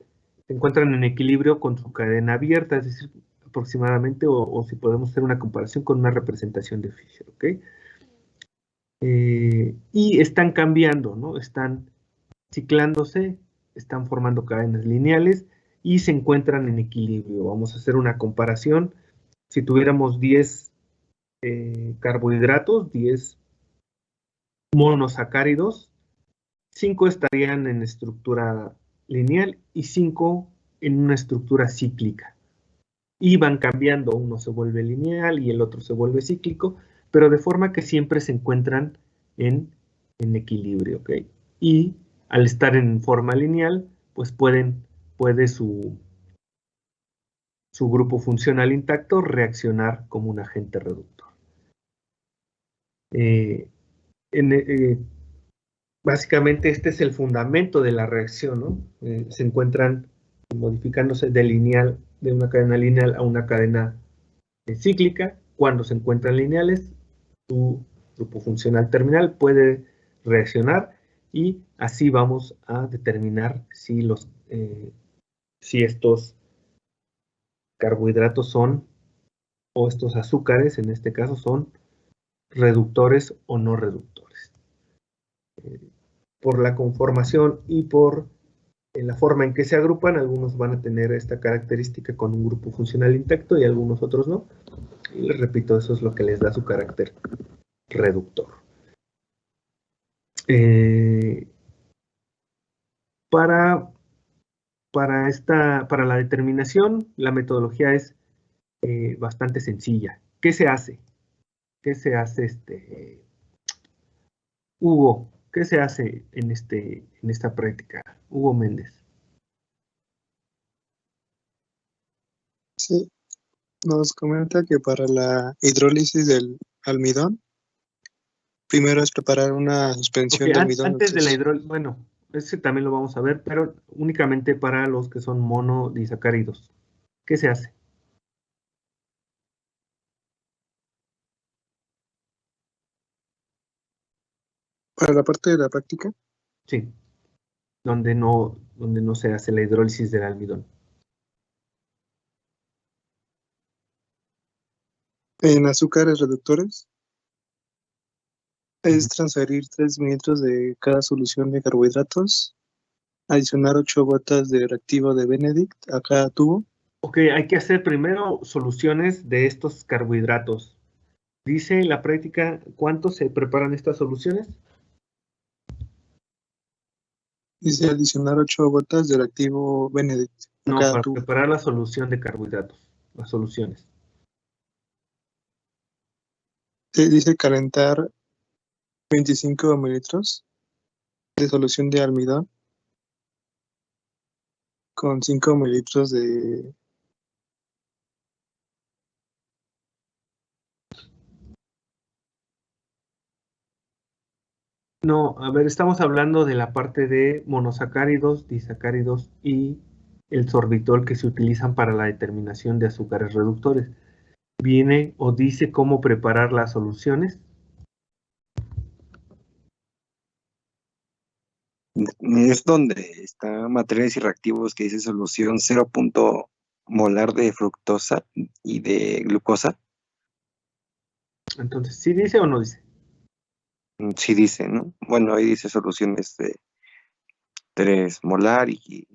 se encuentran en equilibrio con su cadena abierta, es decir, aproximadamente, o si podemos hacer una comparación con una representación de Fischer, ¿ok? Y están cambiando, ¿no? Están ciclándose, están formando cadenas lineales y se encuentran en equilibrio. Vamos a hacer una comparación. Si tuviéramos 10 carbohidratos, 10 monosacáridos, 5 estarían en estructura lineal y 5 en una estructura cíclica. Y van cambiando, uno se vuelve lineal y el otro se vuelve cíclico, pero de forma que siempre se encuentran en equilibrio, ¿ok? Y al estar en forma lineal, pues puede su grupo funcional intacto reaccionar como un agente reductor. Básicamente este es el fundamento de la reacción, ¿no? Se encuentran modificándose de una cadena lineal a una cadena cíclica. Cuando se encuentran lineales, su grupo funcional terminal puede reaccionar, y así vamos a determinar si estos carbohidratos son, o estos azúcares en este caso, son reductores o no reductores. Por la conformación y por la forma en que se agrupan, algunos van a tener esta característica con un grupo funcional intacto y algunos otros no. Y les repito, eso es lo que les da su carácter reductor. Para la determinación, la metodología es bastante sencilla. ¿Qué se hace? ¿Qué se hace, Hugo? ¿Qué se hace en esta práctica? Hugo Méndez. Sí, nos comenta que para la hidrólisis del almidón, primero es preparar una suspensión Okay, de almidón. antes de la hidrólisis, bueno, ese también lo vamos a ver, pero únicamente para los que son monodisacáridos. ¿Qué se hace? Para la parte de la práctica. Sí, donde no se hace la hidrólisis del almidón. En azúcares reductores es transferir 3 mililitros de cada solución de carbohidratos, adicionar 8 gotas de reactivo de Benedict a cada tubo. Ok, hay que hacer primero soluciones de estos carbohidratos. Dice la práctica, ¿cuánto se preparan estas soluciones? Dice adicionar 8 gotas de reactivo Benedict a No, cada para tubo. preparar la solución de carbohidratos, las soluciones. Dice calentar 25 mililitros de solución de almidón con 5 mililitros de No, a ver, estamos hablando de la parte de monosacáridos, disacáridos y el sorbitol que se utilizan para la determinación de azúcares reductores. Viene o dice cómo preparar las soluciones. Es donde está materiales y reactivos que dice solución 0. molar de fructosa y de glucosa. Entonces, ¿sí dice o no dice? Sí dice, ¿no? Bueno, ahí dice soluciones de 3 molar y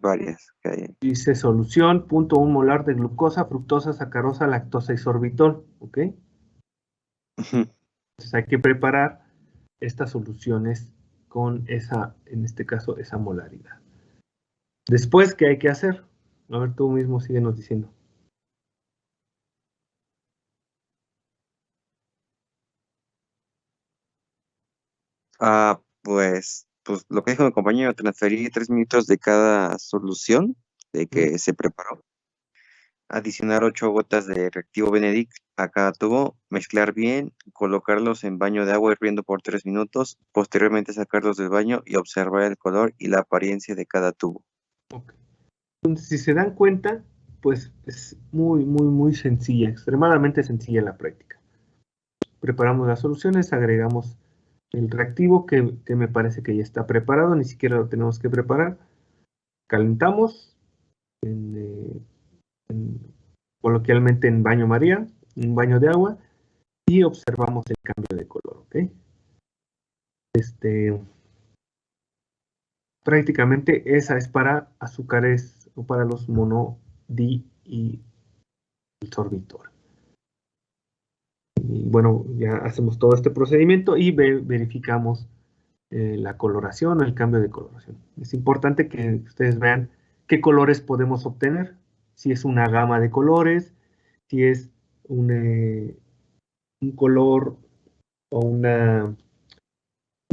varias que hay. Dice solución, 0.1 molar de glucosa, fructosa, sacarosa, lactosa y sorbitol, ¿ok? Entonces hay que preparar estas soluciones con esa, en este caso, esa molaridad. Después, ¿qué hay que hacer? A ver, tú mismo síguenos diciendo. Pues lo que dijo mi compañero, transferir 3 minutos de cada solución de que se preparó. Adicionar 8 gotas de reactivo Benedict a cada tubo, mezclar bien, colocarlos en baño de agua hirviendo por 3 minutos, posteriormente sacarlos del baño y observar el color y la apariencia de cada tubo. Okay. Entonces, si se dan cuenta, pues es muy sencilla, extremadamente sencilla la práctica. Preparamos las soluciones, agregamos el reactivo que me parece que ya está preparado, ni siquiera lo tenemos que preparar. Calentamos, coloquialmente en baño María, un baño de agua, y observamos el cambio de color, ¿ok? Prácticamente esa es para azúcares o para los monodi y el sorbitol. Y bueno, ya hacemos todo este procedimiento y verificamos la coloración o el cambio de coloración. Es importante que ustedes vean qué colores podemos obtener, si es una gama de colores, si es un color o una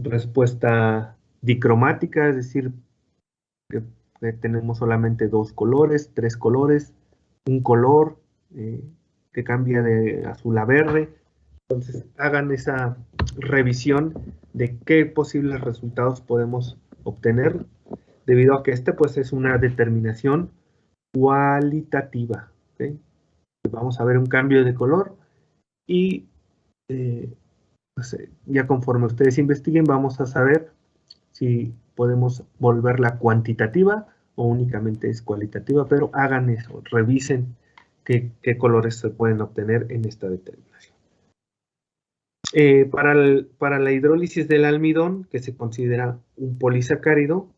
respuesta dicromática, es decir, que tenemos solamente 2 colores, 3 colores, un color que cambia de azul a verde. Entonces, hagan esa revisión de qué posibles resultados podemos obtener, debido a que pues es una determinación cualitativa, ¿okay? Vamos a ver un cambio de color y pues, ya conforme ustedes investiguen vamos a saber si podemos volverla cuantitativa o únicamente es cualitativa, pero hagan eso, revisen qué colores se pueden obtener en esta determinación. Para la hidrólisis del almidón, que se considera un polisacárido,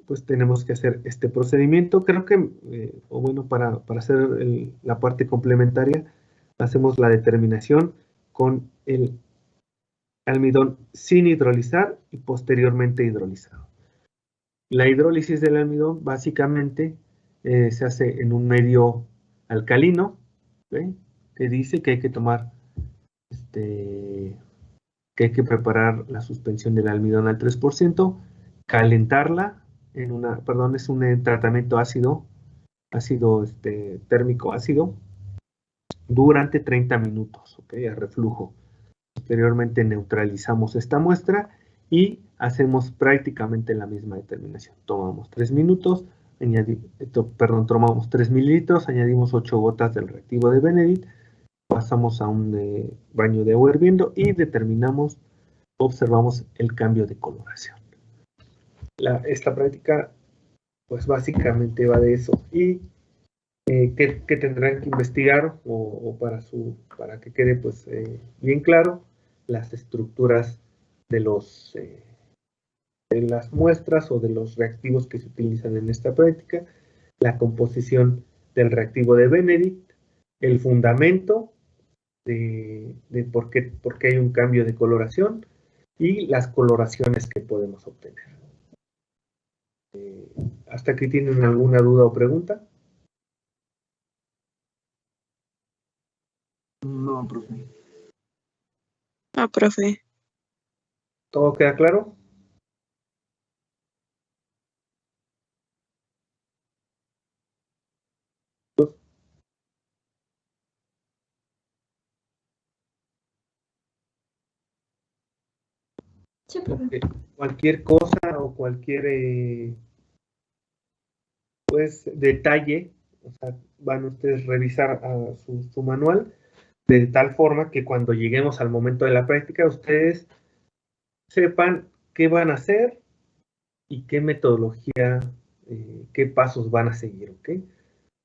pues tenemos que hacer este procedimiento. Creo que, o bueno, para hacer la parte complementaria, hacemos la determinación con el almidón sin hidrolizar y posteriormente hidrolizado. La hidrólisis del almidón básicamente se hace en un medio alcalino, ¿okay? Que dice que hay que tomar, que hay que preparar la suspensión del almidón al 3%, calentarla en es un tratamiento ácido térmico ácido, durante 30 minutos, ¿ok? A reflujo. Posteriormente neutralizamos esta muestra y hacemos prácticamente la misma determinación. Tomamos 3 minutos, tomamos 3 mililitros, añadimos 8 gotas del reactivo de Benedict, pasamos a un baño de agua hirviendo y observamos el cambio de coloración. Esta práctica, pues básicamente va de eso. Y que tendrán que investigar o para que quede pues bien claro las estructuras de las muestras o de los reactivos que se utilizan en esta práctica, la composición del reactivo de Benedict, el fundamento de por qué hay un cambio de coloración y las coloraciones que podemos obtener. ¿Hasta aquí tienen alguna duda o pregunta? No, profe. No, profe. ¿Todo queda claro? Sí, profe. Cualquier cosa o o cualquier pues detalle, o sea, van ustedes a revisar su manual de tal forma que cuando lleguemos al momento de la práctica ustedes sepan qué van a hacer y qué metodología, qué pasos van a seguir, ¿ok?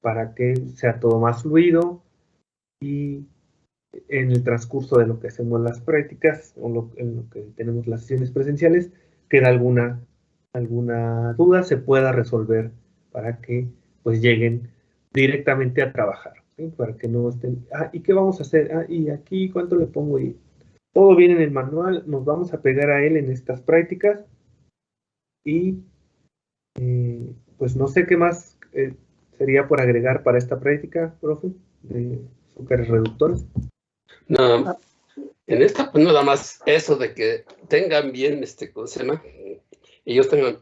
Para que sea todo más fluido y en el transcurso de lo que hacemos las prácticas o en lo que tenemos las sesiones presenciales, queda alguna duda, se pueda resolver para que pues lleguen directamente a trabajar, ¿sí? Para que no estén, ¿y qué vamos a hacer? ¿Y aquí cuánto le pongo? Y todo viene en el manual, nos vamos a pegar a él en estas prácticas y pues no sé qué más sería por agregar para esta práctica, profe, de azúcares reductores. No, en esta pues nada más eso de que tengan bien, ¿cómo se llama? Ellos tengan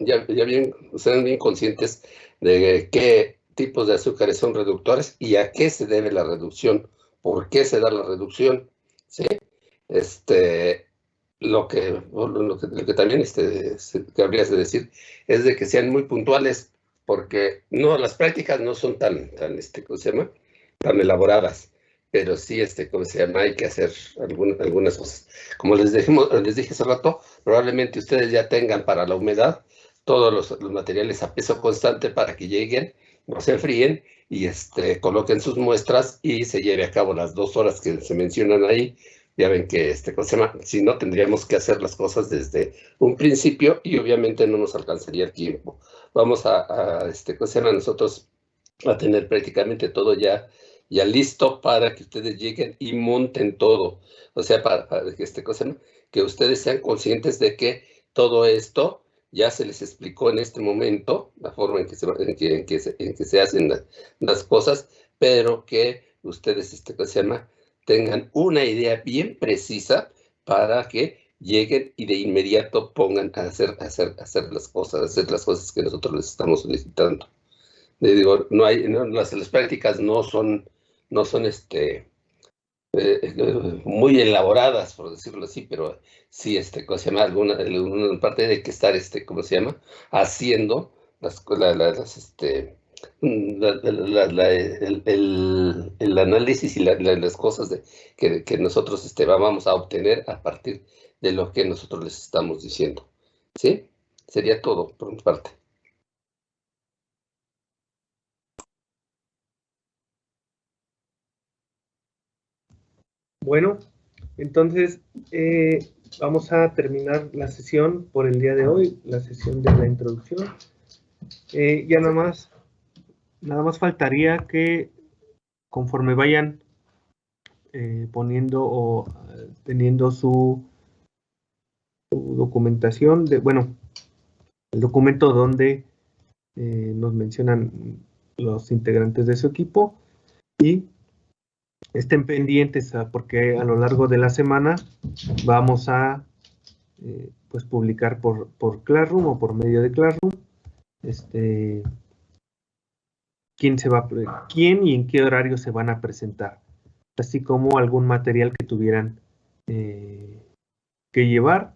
sean bien conscientes de qué tipos de azúcares son reductores y a qué se debe la reducción, por qué se da la reducción, ¿sí? Lo que también habría de decir es de que sean muy puntuales, porque no, las prácticas no son tan ¿cómo se llama? Tan elaboradas, pero sí, ¿cómo se llama? Hay que hacer algunas cosas. Como les dije hace rato, probablemente ustedes ya tengan para la humedad todos los materiales a peso constante para que lleguen, no se enfríen y coloquen sus muestras y se lleve a cabo las 2 horas que se mencionan ahí. Ya ven que, ¿cómo se llama? Si no, tendríamos que hacer las cosas desde un principio y obviamente no nos alcanzaría el tiempo. Vamos ¿cómo se llama? Nosotros a tener prácticamente todo ya listo para que ustedes lleguen y monten todo. O sea, para que, ¿cómo se llama? Que ustedes sean conscientes de que todo esto ya se les explicó en este momento, la forma en que se hacen las cosas, pero que ustedes, ¿cómo se llama? Tengan una idea bien precisa para que lleguen y de inmediato pongan a hacer las cosas que nosotros les estamos solicitando. Le digo, las prácticas no son muy elaboradas, por decirlo así, pero sí, ¿cómo se llama? Alguna parte de que estar, ¿cómo se llama? Haciendo el análisis y las cosas que nosotros vamos a obtener a partir de lo que nosotros les estamos diciendo. ¿Sí? Sería todo por mi parte. Bueno, entonces vamos a terminar la sesión por el día de hoy, la sesión de la introducción. Ya nada más faltaría que conforme vayan poniendo o teniendo su documentación, el documento donde nos mencionan los integrantes de su equipo y estén pendientes porque a lo largo de la semana vamos a pues publicar por Classroom o por medio de Classroom quién y en qué horario se van a presentar, así como algún material que tuvieran que llevar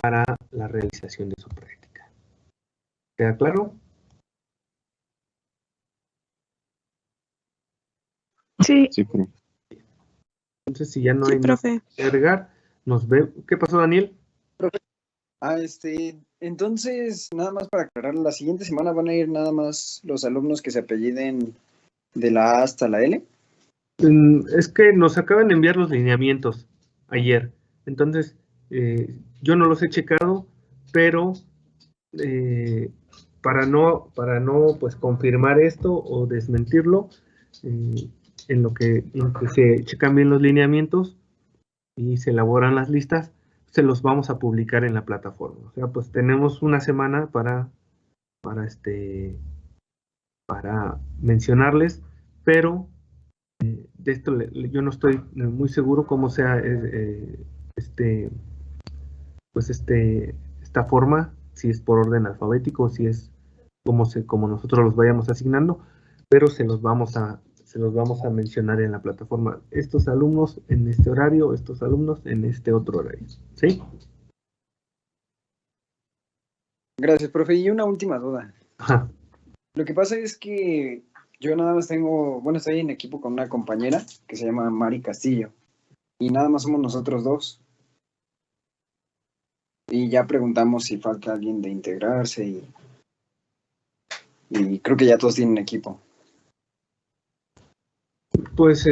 para la realización de su práctica. ¿Queda claro? Sí. Sí, profe. Entonces, si ya no hay nada que agregar, nos ve. ¿Qué pasó, Daniel? Profe. Entonces, nada más para aclarar, la siguiente semana van a ir nada más los alumnos que se apelliden de la A hasta la L. Es que nos acaban de enviar los lineamientos ayer. Entonces, yo no los he checado, pero para no pues confirmar esto o desmentirlo, en lo que se checan bien los lineamientos y se elaboran las listas, se los vamos a publicar en la plataforma. O sea, pues tenemos una semana para mencionarles, pero de esto yo no estoy muy seguro cómo sea esta forma, si es por orden alfabético o si es como nosotros los vayamos asignando, pero se los vamos a mencionar en la plataforma. Estos alumnos en este horario, estos alumnos en este otro horario. ¿Sí? Gracias, profe. Y una última duda. Ajá. Lo que pasa es que yo nada más estoy en equipo con una compañera que se llama Mari Castillo. Y nada más somos nosotros dos. Y ya preguntamos si falta alguien de integrarse y creo que ya todos tienen equipo. Pues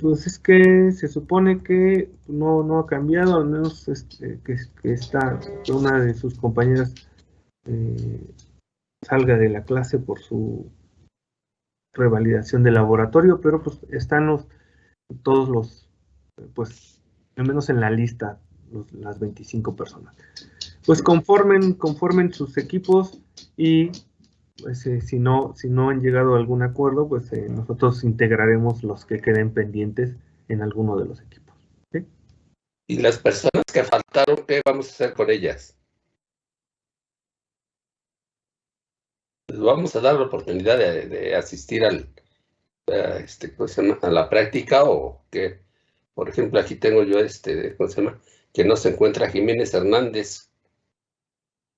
pues es que se supone que no ha cambiado, al menos que una de sus compañeras salga de la clase por su revalidación de laboratorio, pero pues están todos los, pues al menos en la lista, las 25 personas. Pues conformen sus equipos y pues, si no han llegado a algún acuerdo, pues nosotros integraremos los que queden pendientes en alguno de los equipos. ¿Sí? Y las personas que faltaron, ¿qué vamos a hacer con ellas? ¿Les vamos a dar la oportunidad de asistir ¿cómo se llama? A la práctica o qué? Por ejemplo, aquí tengo yo ¿cómo se llama? Que no se encuentra Jiménez Hernández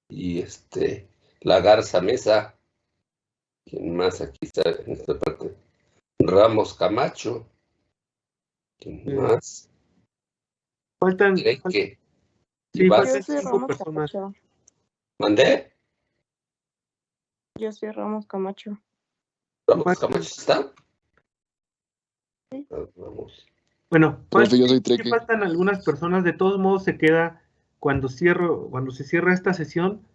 y la Garza Mesa. ¿Quién más aquí está en esta parte? Ramos Camacho. ¿Quién más? Faltan. ¿Qué? Sí, faltan Yo soy 5 Ramos personas. Camacho. ¿Mandé? Yo soy Ramos Camacho. ¿Ramos Camacho está? Sí. Vamos. Bueno, Profe, yo soy sí Treque. faltan algunas personas, de todos modos se queda, cuando se cierra esta sesión,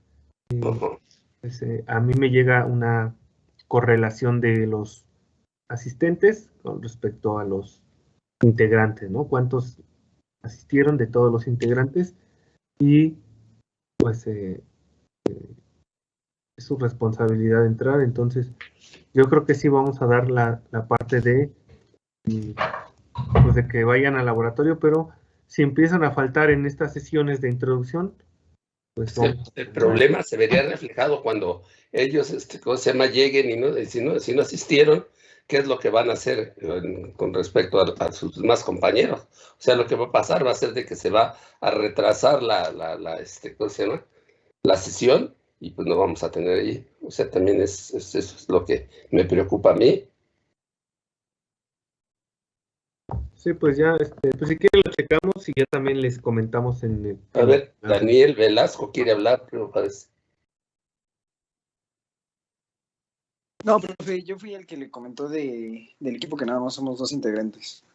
pues, a mí me llega una correlación de los asistentes con respecto a los integrantes, ¿no? Cuántos asistieron de todos los integrantes y pues es su responsabilidad entrar, entonces yo creo que sí vamos a dar la parte de pues de que vayan al laboratorio, pero si empiezan a faltar en estas sesiones de introducción, pues El problema se vería reflejado cuando ellos, ¿cómo se llama? Lleguen y si no asistieron, ¿qué es lo que van a hacer con respecto a sus demás compañeros? O sea, lo que va a pasar va a ser de que se va a retrasar ¿cómo se llama? La sesión y pues no vamos a tener ahí. O sea, también eso es lo que me preocupa a mí. Sí, pues ya, pues si quieren lo checamos y ya también les comentamos en el... A ver, Daniel Velasco quiere hablar, pero parece. No, profe, yo fui el que le comentó del equipo que nada más somos 2 integrantes.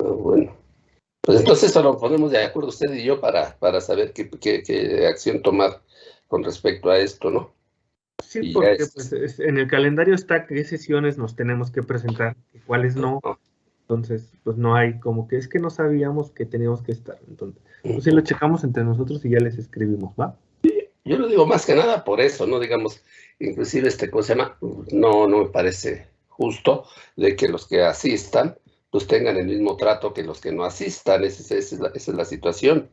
Bueno, pues entonces solo ponemos de acuerdo usted y yo para saber qué acción tomar con respecto a esto, ¿no? Sí, y porque pues, en el calendario está qué sesiones nos tenemos que presentar y cuáles no. Entonces, pues no hay como que es que no sabíamos que teníamos que estar. Entonces, pues sí lo checamos entre nosotros y ya les escribimos, ¿va? Yo lo digo más que nada por eso, ¿no? Digamos, inclusive ¿cómo se llama? No me parece justo de que los que asistan pues tengan el mismo trato que los que no asistan. Esa es la situación.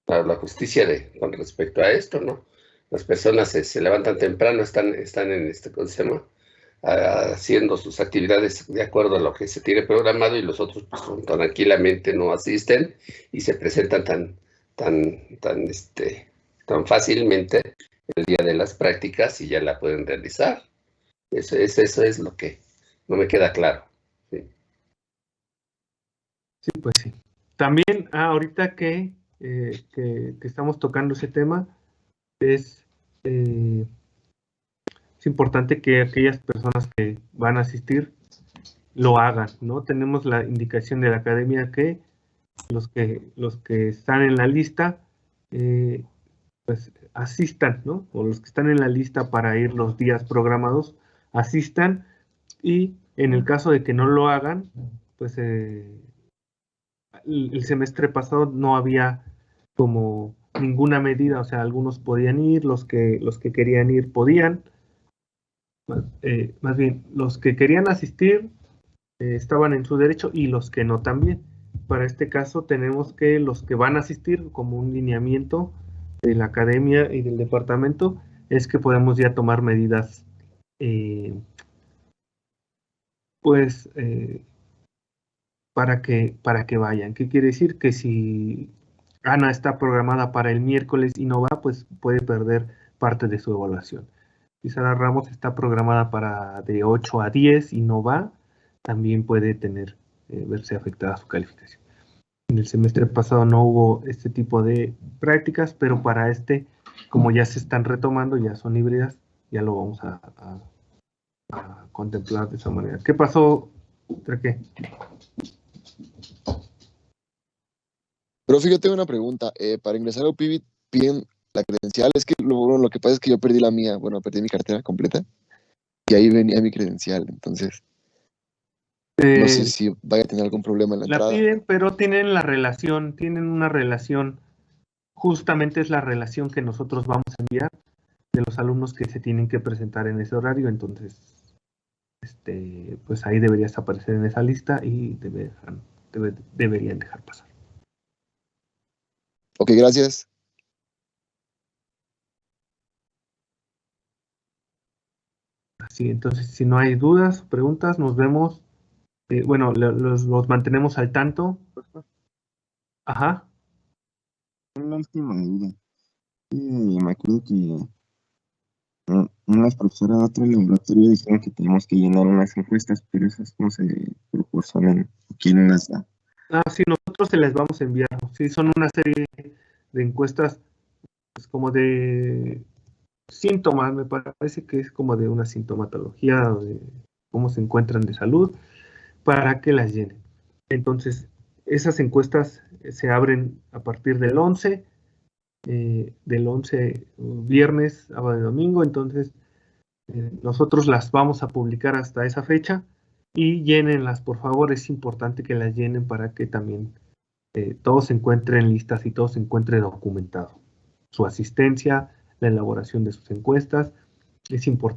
La justicia con respecto a esto, ¿no? Las personas se levantan temprano, están en ¿cómo se llama? Haciendo sus actividades de acuerdo a lo que se tiene programado y los otros pues, tranquilamente no asisten y se presentan tan fácilmente el día de las prácticas y ya la pueden realizar. Eso es lo que no me queda claro. Sí, sí pues sí. También ahorita que estamos tocando ese tema, es importante que aquellas personas que van a asistir lo hagan, ¿no? Tenemos la indicación de la academia que los que están en la lista pues asistan, ¿no? O los que están en la lista para ir los días programados, asistan y en el caso de que no lo hagan, pues el semestre pasado no había como ninguna medida, o sea, algunos podían ir, los que querían ir podían, más bien, los que querían asistir estaban en su derecho y los que no también. Para este caso tenemos que los que van a asistir como un lineamiento de la academia y del departamento es que podemos ya tomar medidas para que vayan. ¿Qué quiere decir? Que si Ana está programada para el miércoles y no va, pues puede perder parte de su evaluación. Si Sara Ramos está programada para de 8 a 10 y no va, también puede verse afectada su calificación. En el semestre pasado no hubo este tipo de prácticas, pero para como ya se están retomando, ya son híbridas, ya lo vamos a contemplar de esa manera. ¿Qué pasó, Treque? Pero fíjate una pregunta, para ingresar a UPIBIT piden la credencial, es que lo que pasa es que yo perdí la mía, perdí mi cartera completa y ahí venía mi credencial, entonces no sé si vaya a tener algún problema en la entrada. La piden, pero tienen una relación, justamente es la relación que nosotros vamos a enviar de los alumnos que se tienen que presentar en ese horario, entonces pues ahí deberías aparecer en esa lista y deberían dejar pasar. Ok, gracias. Así, entonces, si no hay dudas, preguntas, nos vemos. Los mantenemos al tanto. Ajá. Una última duda. Me acuerdo que unas profesoras de otro laboratorio dijeron que tenemos que llenar unas encuestas, pero esas no se proporcionan. ¿Quién las da? Sí, nosotros se les vamos a enviar. Sí, son una serie de encuestas, pues, como de síntomas, me parece que es como de una sintomatología, de cómo se encuentran de salud, para que las llenen. Entonces, esas encuestas se abren a partir del 11 viernes, sábado y domingo, entonces nosotros las vamos a publicar hasta esa fecha y llénenlas, por favor, es importante que las llenen para que también todo se encuentre en listas y todo se encuentre documentado. Su asistencia, la elaboración de sus encuestas, es importante.